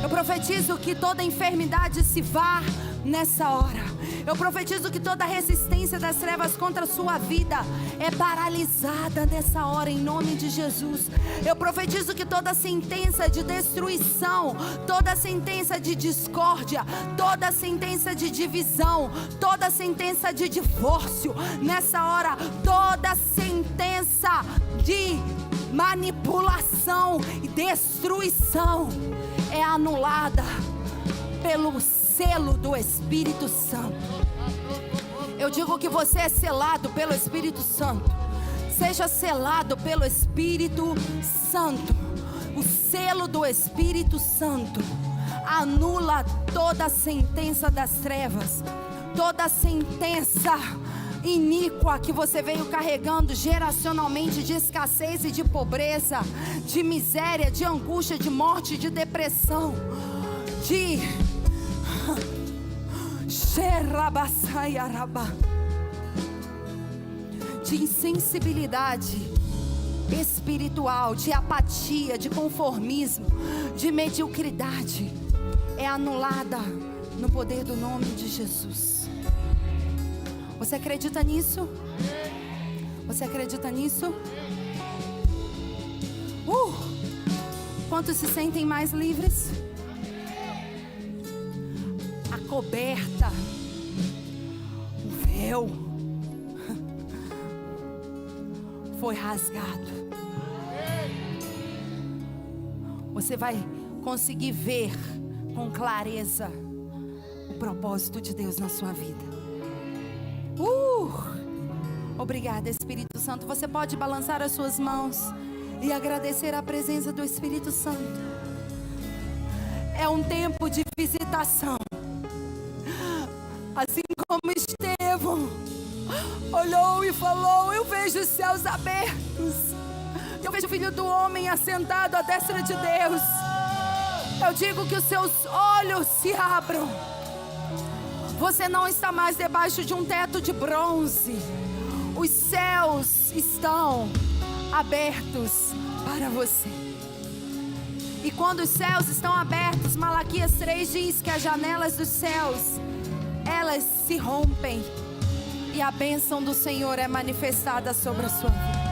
Eu profetizo que toda enfermidade se vá nessa hora. Eu profetizo que toda resistência das trevas contra a sua vida é paralisada nessa hora, em nome de Jesus. Eu profetizo que toda sentença de destruição, toda sentença de discórdia, toda sentença de divisão, toda sentença de divórcio, nessa hora, toda sentença de manipulação e destruição é anulada pelo selo do Espírito Santo. Eu digo que você é selado pelo Espírito Santo. Seja selado pelo Espírito Santo. O selo do Espírito Santo anula toda sentença das trevas, toda sentença iníqua que você veio carregando geracionalmente, de escassez e de pobreza, de miséria, de angústia, de morte, de depressão, de insensibilidade espiritual, de apatia, de conformismo, de mediocridade, é anulada no poder do nome de Jesus. Você acredita nisso? Você acredita nisso? Quantos se sentem mais livres? A coberta, o véu foi rasgado. Você vai conseguir ver com clareza o propósito de Deus na sua vida. Obrigada, Espírito Santo. Você pode balançar as suas mãos e agradecer a presença do Espírito Santo. É um tempo de visitação. Assim como Estevão olhou e falou: eu vejo os céus abertos, eu vejo o Filho do Homem assentado à destra de Deus. Eu digo que os seus olhos se abram. Você não está mais debaixo de um teto de bronze. Os céus estão abertos para você. E quando os céus estão abertos, Malaquias 3 diz que as janelas dos céus, elas se rompem, e a bênção do Senhor é manifestada sobre a sua vida.